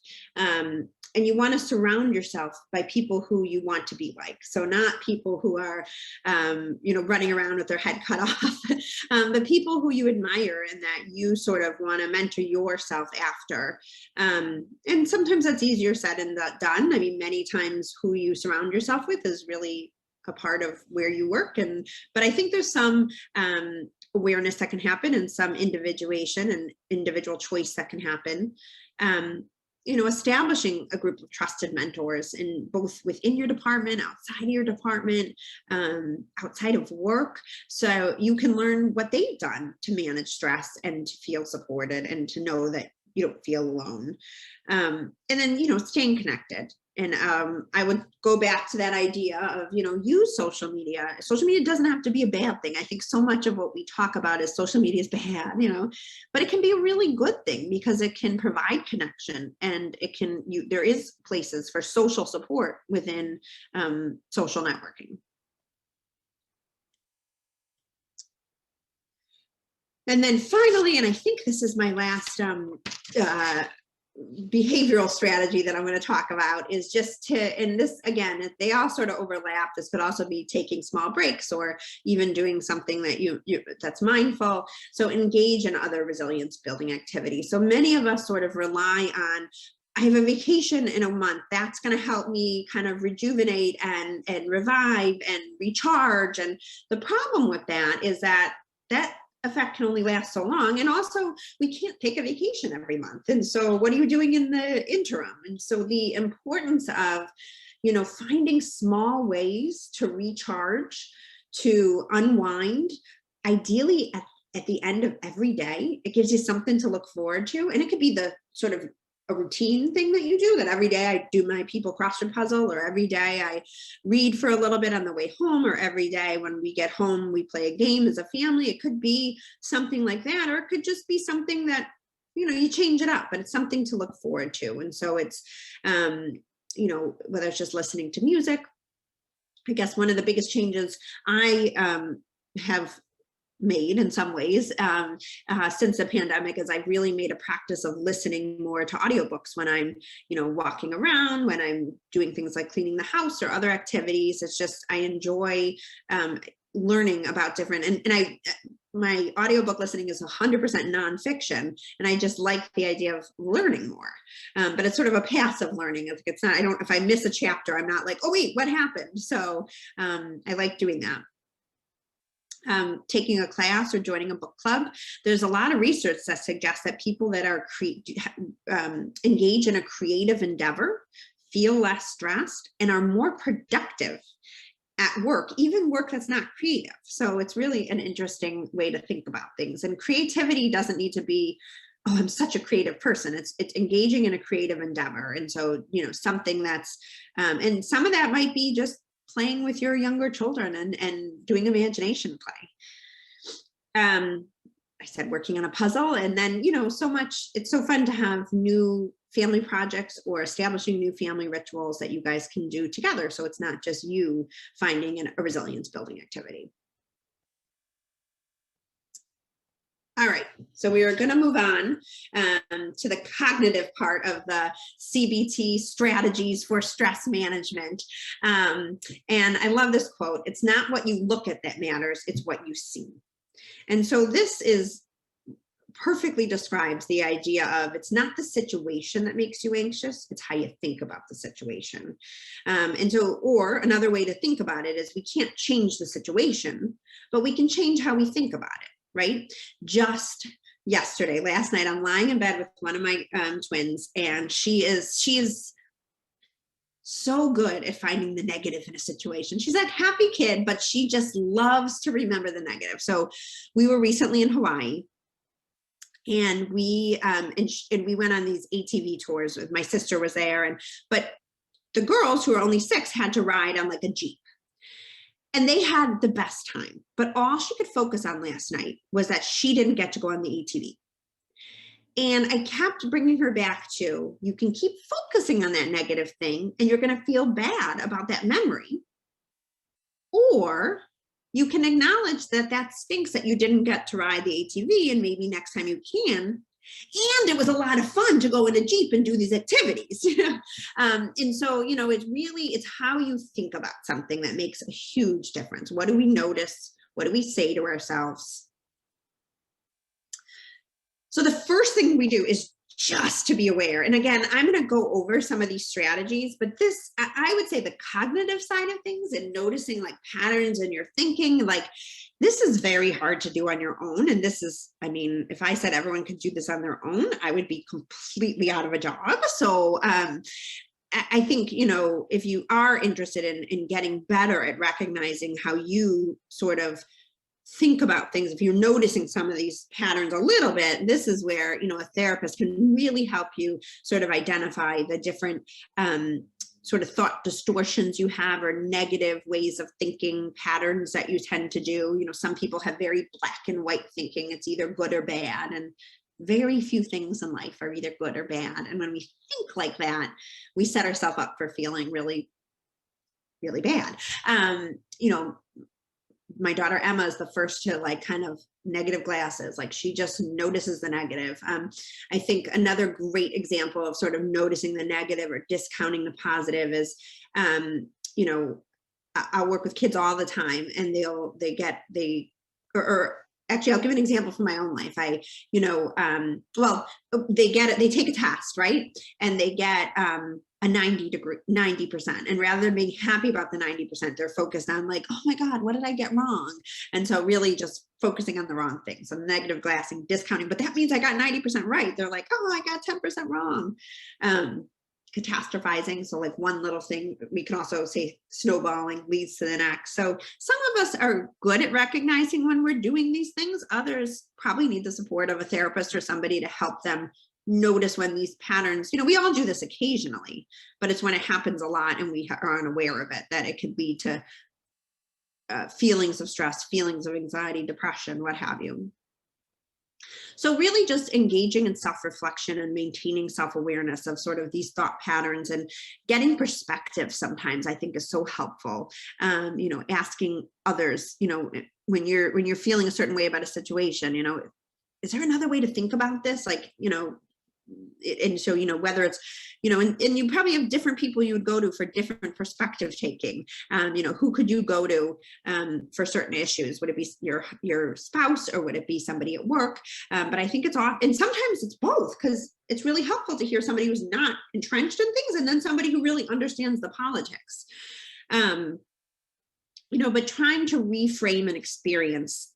And you want to surround yourself by people who you want to be like. So not people who are, running around with their head cut off, but people who you admire and that you sort of want to mentor yourself after. And sometimes that's easier said than done. I mean, many times who you surround yourself with is really a part of where you work. But I think there's some awareness that can happen, and some individuation and individual choice that can happen. Establishing a group of trusted mentors in both within your department, outside of your department, outside of work, so you can learn what they've done to manage stress and to feel supported and to know that you don't feel alone. And then, staying connected. And I would go back to that idea of, use social media. Social media doesn't have to be a bad thing. I think so much of what we talk about is social media is bad, but it can be a really good thing because it can provide connection, and there is places for social support within social networking. And then finally, and I think this is my last behavioral strategy that I'm going to talk about, is just and this, again, they all sort of overlap. This could also be taking small breaks or even doing something that that's mindful. So engage in other resilience building activities. So many of us sort of rely on, I have a vacation in a month, that's going to help me kind of rejuvenate and revive and recharge. And the problem with that is that effect can only last so long. And also we can't take a vacation every month. And so what are you doing in the interim? And so the importance of, finding small ways to recharge, to unwind, ideally at the end of every day, it gives you something to look forward to. And it could be the sort of a routine thing that you do, that every day I do my people crossword puzzle, or every day I read for a little bit on the way home, or every day when we get home, we play a game as a family. It could be something like that, or it could just be something that, you change it up, but it's something to look forward to. And so it's, whether it's just listening to music. I guess one of the biggest changes I have made in some ways since the pandemic is I've really made a practice of listening more to audiobooks when I'm, walking around, when I'm doing things like cleaning the house or other activities. It's just, I enjoy learning about different, and my audiobook listening is 100% nonfiction. And I just like the idea of learning more. But it's sort of a passive learning. It's not, if I miss a chapter, I'm not like, oh wait, what happened? So I like doing that. Taking a class or joining a book club. There's a lot of research that suggests that people that are engage in a creative endeavor feel less stressed and are more productive at work, even work that's not creative. So it's really an interesting way to think about things. And creativity doesn't need to be, oh, I'm such a creative person. It's engaging in a creative endeavor. And so, something that's, and some of that might be just playing with your younger children and doing imagination play. I said working on a puzzle, and then, so much, it's so fun to have new family projects or establishing new family rituals that you guys can do together. So it's not just you finding a resilience building activity. All right, so we are going to move on to the cognitive part of the CBT strategies for stress management. And I love this quote. It's not what you look at that matters, it's what you see. And so this perfectly describes the idea of, it's not the situation that makes you anxious, it's how you think about the situation. And so, or another way to think about it is, we can't change the situation, but we can change how we think about it. Right? Just last night, I'm lying in bed with one of my twins, and she is so good at finding the negative in a situation. She's a happy kid, but she just loves to remember the negative. So we were recently in Hawaii, and we went on these ATV tours. My sister was there, but the girls, who are only 6, had to ride on like a Jeep. And they had the best time, but all she could focus on last night was that she didn't get to go on the ATV. And I kept bringing her back to, you can keep focusing on that negative thing and you're going to feel bad about that memory. Or you can acknowledge that stinks that you didn't get to ride the ATV, and maybe next time you can. And it was a lot of fun to go in a Jeep and do these activities. And so, it's how you think about something that makes a huge difference. What do we notice? What do we say to ourselves? So the first thing we do is just to be aware. And again, I'm going to go over some of these strategies, but this, I would say the cognitive side of things and noticing like patterns in your thinking, like this is very hard to do on your own. And this is, if I said everyone could do this on their own, I would be completely out of a job. So I think, if you are interested in getting better at recognizing how you sort of think about things, if you're noticing some of these patterns a little bit, this is where, a therapist can really help you sort of identify the different sort of thought distortions you have, or negative ways of thinking patterns that you tend to do. Some people have very black and white thinking. It's either good or bad. And very few things in life are either good or bad. And when we think like that, we set ourselves up for feeling really, really bad. My daughter Emma is the first to like kind of negative glasses. Like she just notices the negative. I think another great example of sort of noticing the negative or discounting the positive is, I'll work with kids all the time, and actually, I'll give an example from my own life. They take a test, right? And they get a 90%. And rather than being happy about the 90%, they're focused on like, oh my God, what did I get wrong? And so really just focusing on the wrong things. So negative glassing, discounting, but that means I got 90% right. They're like, oh, I got 10% wrong. Catastrophizing. So like one little thing, we can also say snowballing leads to the next. So some of us are good at recognizing when we're doing these things. Others probably need the support of a therapist or somebody to help them notice when these patterns, we all do this occasionally, but it's when it happens a lot and we are unaware of it, that it could lead to feelings of stress, feelings of anxiety, depression, what have you. So really just engaging in self-reflection and maintaining self-awareness of sort of these thought patterns and getting perspective sometimes I think is so helpful. Asking others, when you're feeling a certain way about a situation, is there another way to think about this? And so, whether it's, and you probably have different people you would go to for different perspective taking. Who could you go to for certain issues? Would it be your spouse, or would it be somebody at work? But I think it's off, and sometimes it's both, because it's really helpful to hear somebody who's not entrenched in things, and then somebody who really understands the politics. But trying to reframe an experience.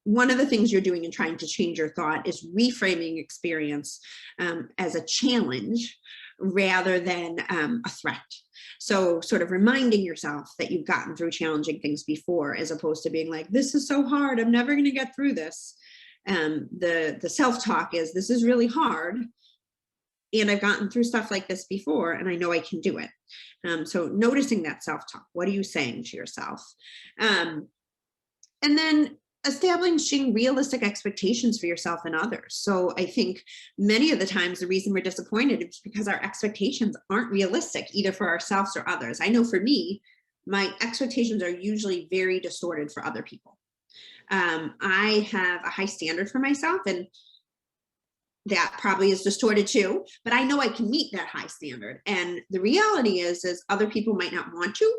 One of the things you're doing in trying to change your thought is reframing experience as a challenge rather than a threat. So sort of reminding yourself that you've gotten through challenging things before, as opposed to being like, this is so hard, I'm never going to get through this. The self-talk is, this is really hard, and I've gotten through stuff like this before, and I know I can do it. So noticing that self-talk, what are you saying to yourself? And then establishing realistic expectations for yourself and others. So I think many of the times the reason we're disappointed is because our expectations aren't realistic, either for ourselves or others. I know for me, my expectations are usually very distorted for other people. I have a high standard for myself, and that probably is distorted too, but I know I can meet that high standard. And the reality is other people might not want to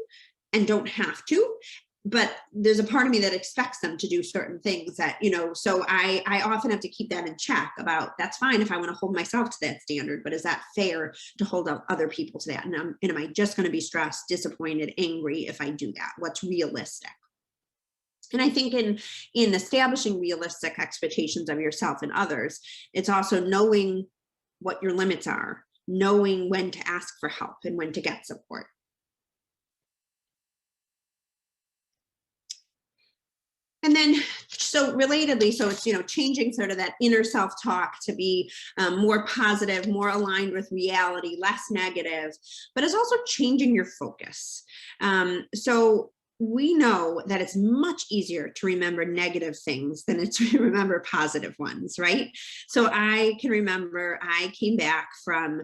and don't have to, but there's a part of me that expects them to do certain things that, so I often have to keep that in check about, that's fine if I want to hold myself to that standard, but is that fair to hold up other people to that? And am I just going to be stressed, disappointed, angry if I do that? What's realistic? And I think in establishing realistic expectations of yourself and others, it's also knowing what your limits are, knowing when to ask for help and when to get support. And then, so relatedly, so it's, changing sort of that inner self-talk to be more positive, more aligned with reality, less negative, but it's also changing your focus. So we know that it's much easier to remember negative things than it's to remember positive ones, right? So I can remember I came back from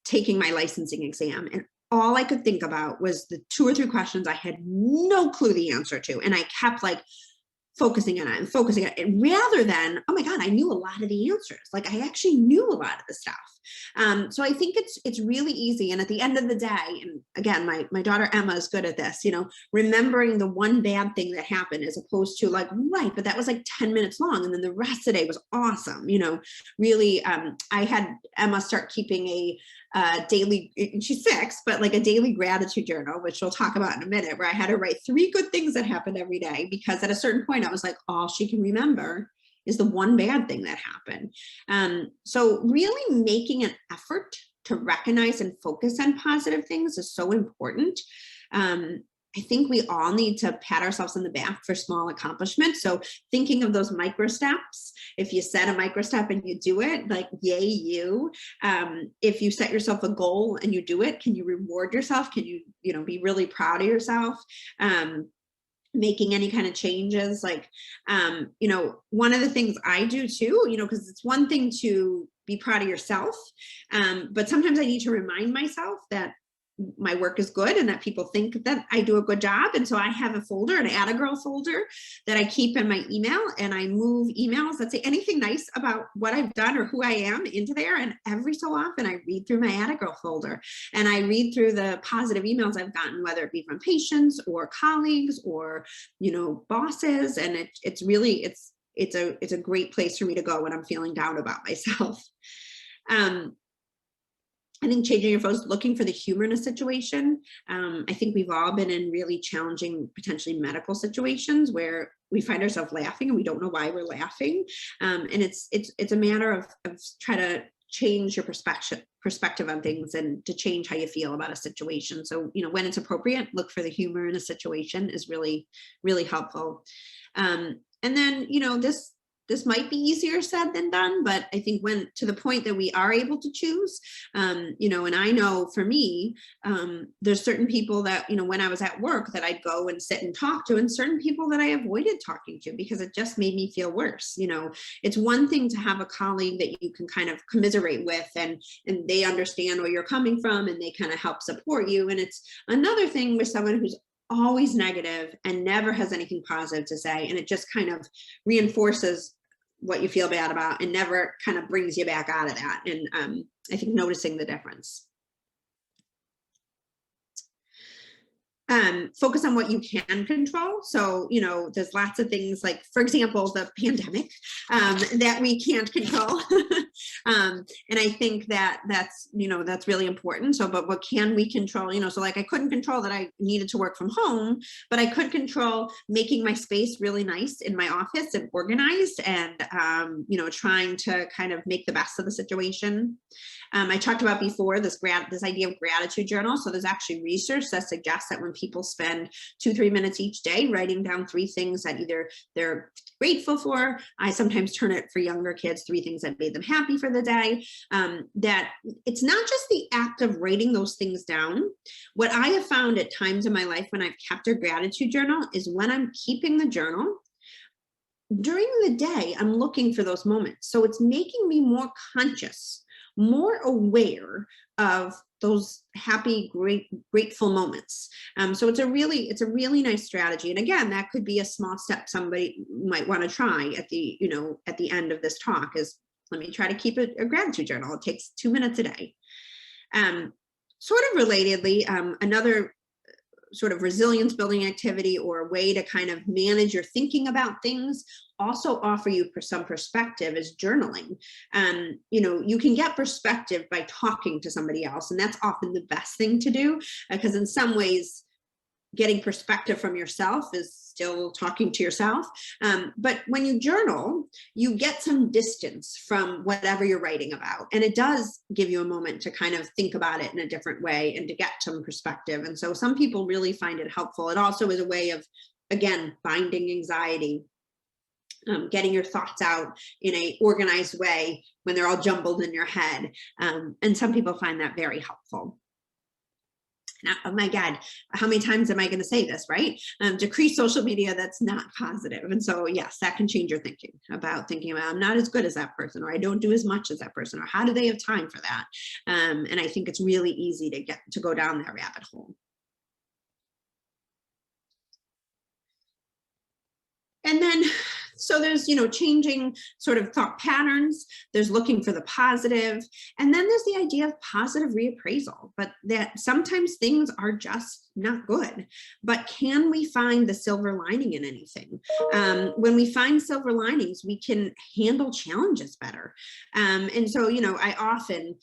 taking my licensing exam, and all I could think about was the 2 or 3 questions I had no clue the answer to. And I kept focusing on it, rather than, oh my God, I knew a lot of the answers. I actually knew a lot of the stuff. So I think it's really easy. And at the end of the day, and again, my daughter Emma is good at this, remembering the one bad thing that happened, as opposed to right, but that was 10 minutes long, and then the rest of the day was awesome. Really, I had Emma start keeping a daily, she's 6, but a daily gratitude journal, which we'll talk about in a minute, where I had her write 3 good things that happened every day, because at a certain point I was all she can remember is the one bad thing that happened. So really making an effort to recognize and focus on positive things is so important. I think we all need to pat ourselves on the back for small accomplishments. So thinking of those micro steps, if you set a micro step and you do it, yay you. If you set yourself a goal and you do it, can you reward yourself? Can you, be really proud of yourself? Making any kind of changes, one of the things I do too, because it's one thing to be proud of yourself, but sometimes I need to remind myself that my work is good and that people think that I do a good job. And so I have a folder, an Atta Girl folder, that I keep in my email, and I move emails that say anything nice about what I've done or who I am into there. And every so often I read through my Atta Girl folder, and I read through the positive emails I've gotten, whether it be from patients or colleagues or, bosses. And it's really, it's a great place for me to go when I'm feeling down about myself. I think changing your focus, looking for the humor in a situation. I think we've all been in really challenging, potentially medical situations where we find ourselves laughing and we don't know why we're laughing. And it's a matter of trying to change your perspective on things and to change how you feel about a situation. So, when it's appropriate, look for the humor in a situation is really, really helpful. And then, this might be easier said than done, but I think when to the point that we are able to choose, you know, and I know for me, there's certain people that, you know, when I was at work that I'd go and sit and talk to, and certain people that I avoided talking to because it just made me feel worse. You know, it's one thing to have a colleague that you can kind of commiserate with, and they understand where you're coming from and they kind of help support you. And it's another thing with someone who's always negative and never has anything positive to say, and it just kind of reinforces what you feel bad about and never kind of brings you back out of that. And I think noticing the difference. Focus on what you can control. So, you know, there's lots of things like, for example, the pandemic that we can't control. And I think that's, you know, that's really important. So, but what can we control? You know, so like I couldn't control that I needed to work from home, but I could control making my space really nice in my office and organized, and, you know, trying to kind of make the best of the situation. I talked about before this idea of gratitude journal. So there's actually research that suggests that when people spend 2-3 minutes each day writing down 3 things that either they're grateful for, I sometimes turn it for younger kids, 3 things that made them happy for the day, that it's not just the act of writing those things down. What I have found at times in my life when I've kept a gratitude journal is when I'm keeping the journal, during the day, I'm looking for those moments. So it's making me more conscious, more aware of those happy, grateful moments. So it's a really nice strategy. And again, that could be a small step somebody might want to try at the, you know, at the end of this talk is, let me try to keep a gratitude journal. It takes 2 minutes a day. Sort of relatedly, another sort of resilience building activity or a way to kind of manage your thinking about things, also offer you some perspective is journaling. You know, you can get perspective by talking to somebody else, and that's often the best thing to do, because in some ways, getting perspective from yourself is still talking to yourself. But when you journal, you get some distance from whatever you're writing about. And it does give you a moment to kind of think about it in a different way and to get some perspective. And so some people really find it helpful. It also is a way of, again, binding anxiety, getting your thoughts out in a organized way when they're all jumbled in your head. And some people find that very helpful. Now, oh my God, how many times am I going to say this, right? Decrease social media that's not positive. And so, yes, that can change your thinking about I'm not as good as that person, or I don't do as much as that person, or how do they have time for that? And I think it's really easy to go down that rabbit hole. And then, so there's, you know, changing sort of thought patterns, there's looking for the positive, and then there's the idea of positive reappraisal, but that sometimes things are just not good. But can we find the silver lining in anything? When we find silver linings, we can handle challenges better. And so, you know, I often,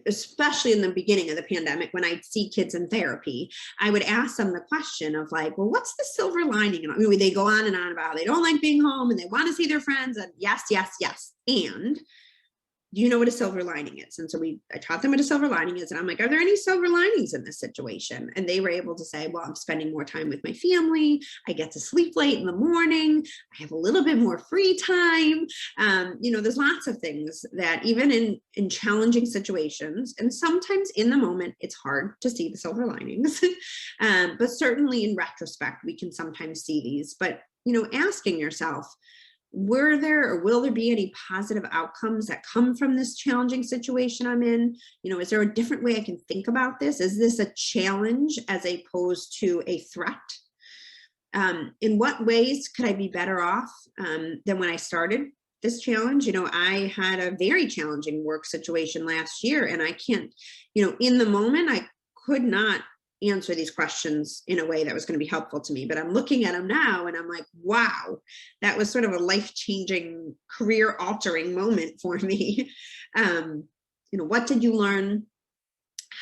especially in the beginning of the pandemic, when I'd see kids in therapy, I would ask them the question of like, well, what's the silver lining? And I mean, they go on and on about how they don't like being home and they want to see their friends, and yes, yes, yes. And do you know what a silver lining is? And so I taught them what a silver lining is. And I'm like, are there any silver linings in this situation? And they were able to say, well, I'm spending more time with my family. I get to sleep late in the morning. I have a little bit more free time. You know, there's lots of things that even in challenging situations, and sometimes in the moment, it's hard to see the silver linings. But certainly in retrospect, we can sometimes see these. But, you know, asking yourself, were there or will there be any positive outcomes that come from this challenging situation I'm in? You know, is there a different way I can think about this? Is this a challenge as opposed to a threat? In what ways could I be better off than when I started this challenge? You know, I had a very challenging work situation last year, and I can't, you know, in the moment, I could not answer these questions in a way that was going to be helpful to me, but I'm looking at them now and I'm like, wow, that was sort of a life-changing, career-altering moment for me. You know, what did you learn?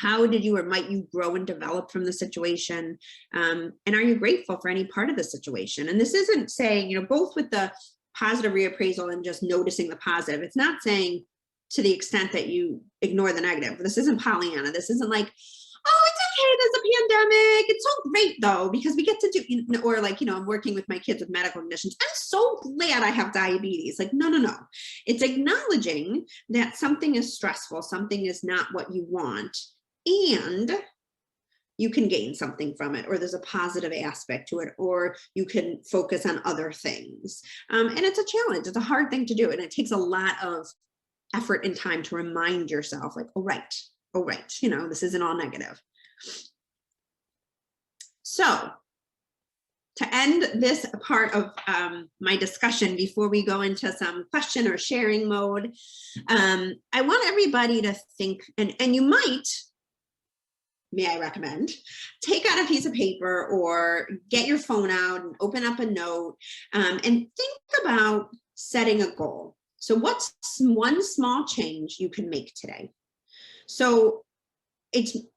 How did you or might you grow and develop from the situation? And are you grateful for any part of the situation? And this isn't saying, you know, both with the positive reappraisal and just noticing the positive, it's not saying to the extent that you ignore the negative. This isn't Pollyanna. This isn't like, oh, it's okay, there's a pandemic. It's so great though, because we get to do, or like, I'm working with my kids with medical conditions. I'm so glad I have diabetes. Like, no. It's acknowledging that something is stressful, something is not what you want, and you can gain something from it, or there's a positive aspect to it, or you can focus on other things. And it's a challenge. It's a hard thing to do. And it takes a lot of effort and time to remind yourself, like, oh, right, this isn't all negative. So to end this part of my discussion, before we go into some question or sharing mode, I want everybody to think, and you might, may I recommend, take out a piece of paper or get your phone out and open up a note and think about setting a goal. So what's one small change you can make today? So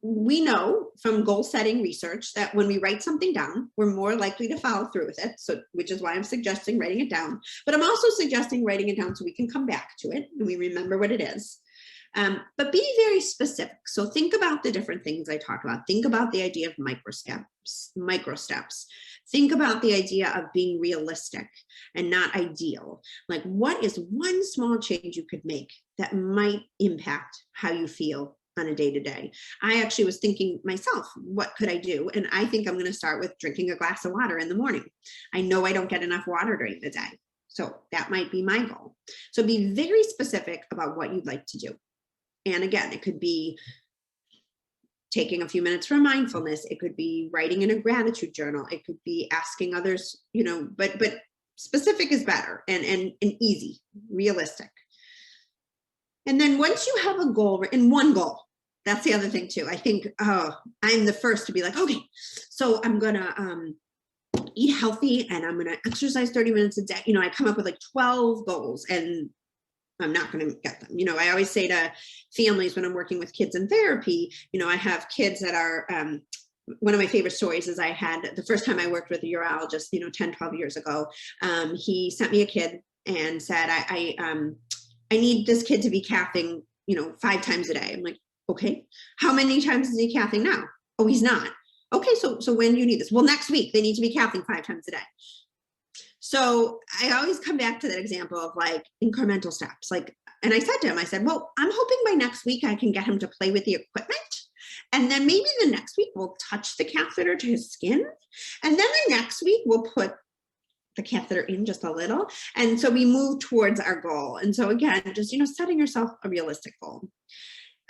we know from goal setting research that when we write something down, we're more likely to follow through with it. So, which is why I'm suggesting writing it down, but I'm also suggesting writing it down so we can come back to it and we remember what it is. But be very specific. So think about the different things I talked about. Think about the idea of micro steps. Think about the idea of being realistic and not ideal. Like, what is one small change you could make that might impact how you feel on a day-to-day? I actually was thinking myself, what could I do? And I think I'm going to start with drinking a glass of water in the morning. I know I don't get enough water during the day. So that might be my goal. So be very specific about what you'd like to do. And again, it could be taking a few minutes for mindfulness. It could be writing in a gratitude journal. It could be asking others, but specific is better and easy, realistic. And then once you have a goal, in one goal, that's the other thing too. I think, I'm the first to be like, okay, so I'm going to eat healthy and I'm going to exercise 30 minutes a day. I come up with like 12 goals and I'm not going to get them. I always say to families when I'm working with kids in therapy, I have kids that are, one of my favorite stories is I had the first time I worked with a urologist, 10, 12 years ago. He sent me a kid and said, I need this kid to be cathing, 5 times a day. I'm like, okay, how many times is he cathing now? Oh, he's not. Okay, so when do you need this? Well, next week they need to be cathing 5 times a day. So I always come back to that example of like incremental steps. And I said to him, well, I'm hoping by next week I can get him to play with the equipment. And then maybe the next week we'll touch the catheter to his skin. And then the next week we'll put the catheter in just a little. And so we move towards our goal. And so again, just, setting yourself a realistic goal.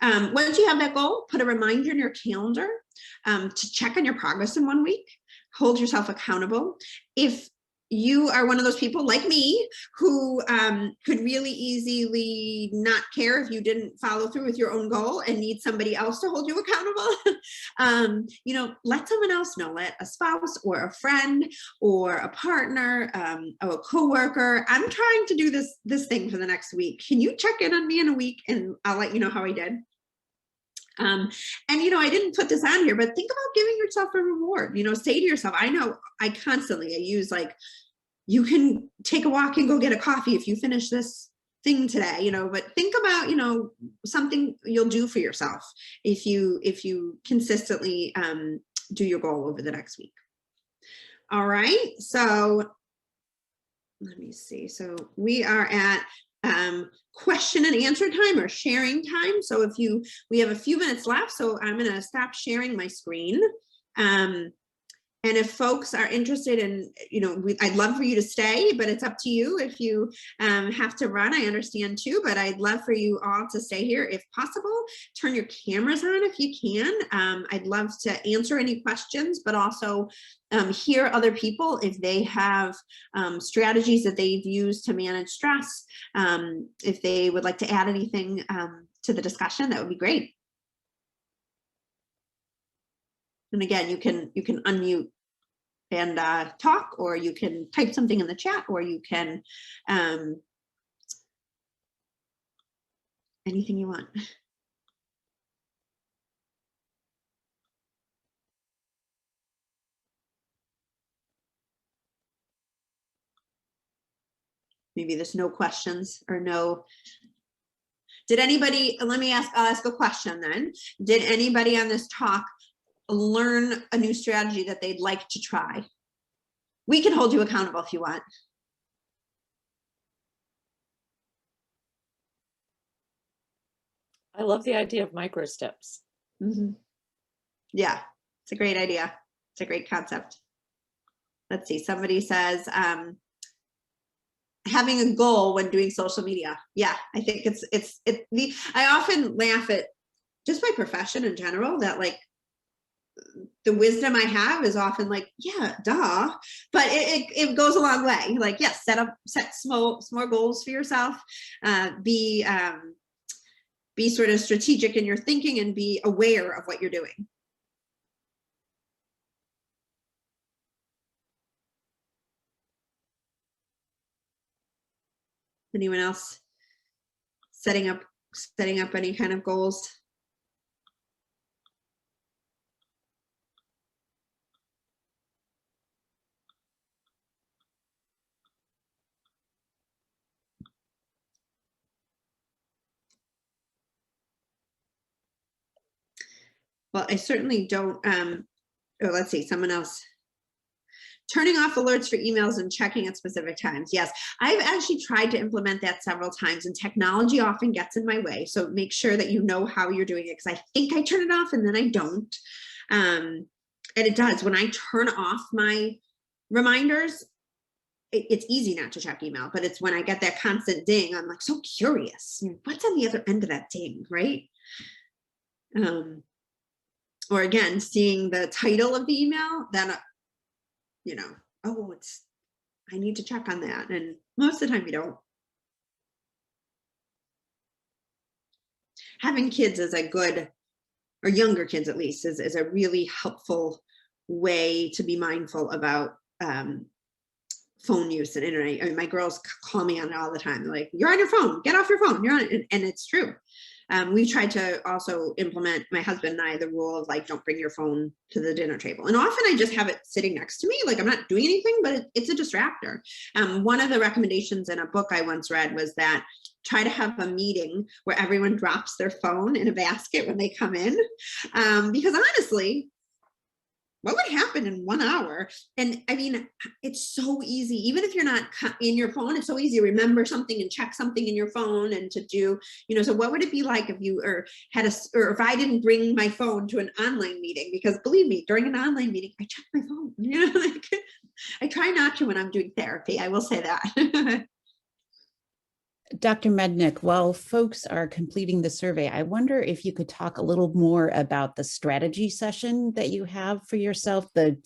Once you have that goal, put a reminder in your calendar to check on your progress in 1 week. Hold yourself accountable. If you are one of those people like me who could really easily not care if you didn't follow through with your own goal and need somebody else to hold you accountable, let someone else know, let a spouse or a friend or a partner or a coworker. I'm trying to do this thing for the next week. Can you check in on me in a week and I'll let you know how I did? I didn't put this on here, but think about giving yourself a reward. Say to yourself, I know I use like, you can take a walk and go get a coffee if you finish this thing today, but think about, something you'll do for yourself if you consistently do your goal over the next week. All right. So let me see. So we are at question and answer time or sharing time. So we have a few minutes left, so I'm going to stop sharing my screen. And if folks are interested in, I'd love for you to stay, but it's up to you. If you have to run, I understand too, but I'd love for you all to stay here if possible. Turn your cameras on if you can. I'd love to answer any questions, but also hear other people if they have strategies that they've used to manage stress. If they would like to add anything to the discussion, that would be great. And again, you can unmute and talk, or you can type something in the chat, or you can anything you want. Maybe there's no questions or no. Did anybody, I'll ask a question then. Did anybody on this talk learn a new strategy that they'd like to try. We can hold you accountable if you want. I love the idea of micro steps. Mm-hmm. Yeah, it's a great idea. It's a great concept. Let's see, somebody says, having a goal when doing social media. Yeah, I think I often laugh at just my profession in general, that like the wisdom I have is often like, yeah, duh, but it goes a long way. Like, yes, set small goals for yourself, be sort of strategic in your thinking and be aware of what you're doing. Anyone else setting up any kind of goals? Well, I certainly don't, let's see, someone else. Turning off alerts for emails and checking at specific times. Yes, I've actually tried to implement that several times, and technology often gets in my way. So make sure that you know how you're doing it, because I think I turn it off and then I don't. And it does. When I turn off my reminders, it's easy not to check email, but it's when I get that constant ding, I'm like so curious. What's on the other end of that ding, right? Or again, seeing the title of the email, then oh, I need to check on that. And most of the time you don't. Having kids is a good, or younger kids at least, is a really helpful way to be mindful about phone use and internet. I mean, my girls call me on it all the time. They're like, you're on your phone, get off your phone, you're on it. And it's true. We've tried to also implement, my husband and I, the rule of like, don't bring your phone to the dinner table. And often I just have it sitting next to me. Like I'm not doing anything, but it's a distractor. One of the recommendations in a book I once read was that try to have a meeting where everyone drops their phone in a basket when they come in. Because honestly, what would happen in 1 hour? And I mean, it's so easy, even if you're not in your phone, it's so easy to remember something and check something in your phone and to do, so what would it be like if you or if I didn't bring my phone to an online meeting? Because believe me, during an online meeting, I check my phone, like I try not to when I'm doing therapy, I will say that. Dr. Mednick, while folks are completing the survey, I wonder if you could talk a little more about the strategy session that you have for yourself, the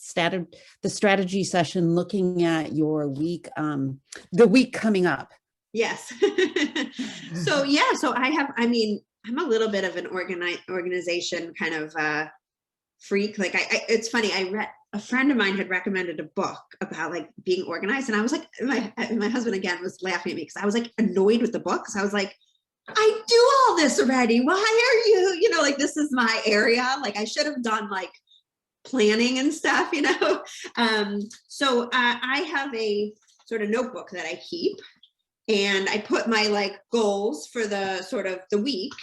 strategy session looking at your week, the week coming up. Yes. So I'm a little bit of an organization kind of freak. Like it's funny, a friend of mine had recommended a book about like being organized, and I was like, my husband again was laughing at me because I was like annoyed with the book. So I was like, I do all this already. Why are you, like this is my area. Like I should have done like planning and stuff, So I have a sort of notebook that I keep, and I put my like goals for the sort of the week,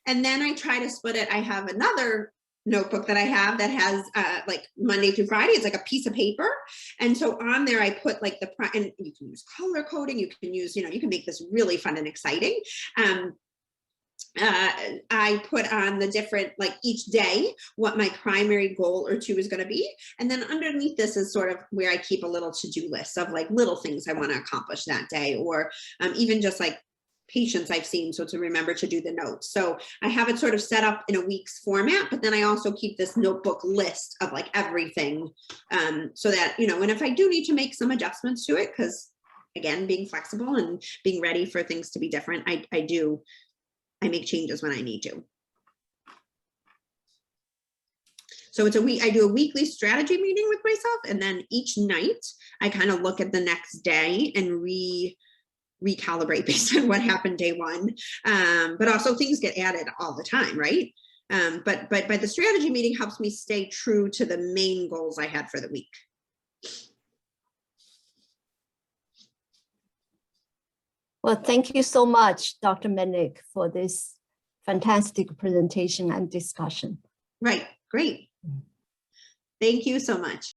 and then I try to split it. I have another notebook that I have that has like Monday through Friday. It's like a piece of paper. And so on there, I put like and you can use color coding. You can use, you can make this really fun and exciting. I put on the different, like each day, what my primary goal or two is going to be. And then underneath this is sort of where I keep a little to-do list of like little things I want to accomplish that day, or even just like patients I've seen, so to remember to do the notes. So I have it sort of set up in a week's format, but then I also keep this notebook list of like everything, so that, and if I do need to make some adjustments to it, because again, being flexible and being ready for things to be different, I make changes when I need to. So it's I do a weekly strategy meeting with myself, and then each night I kind of look at the next day and recalibrate based on what happened day one. But also things get added all the time, right? But the strategy meeting helps me stay true to the main goals I had for the week. Well, thank you so much, Dr. Mednick, for this fantastic presentation and discussion. Right, great. Thank you so much.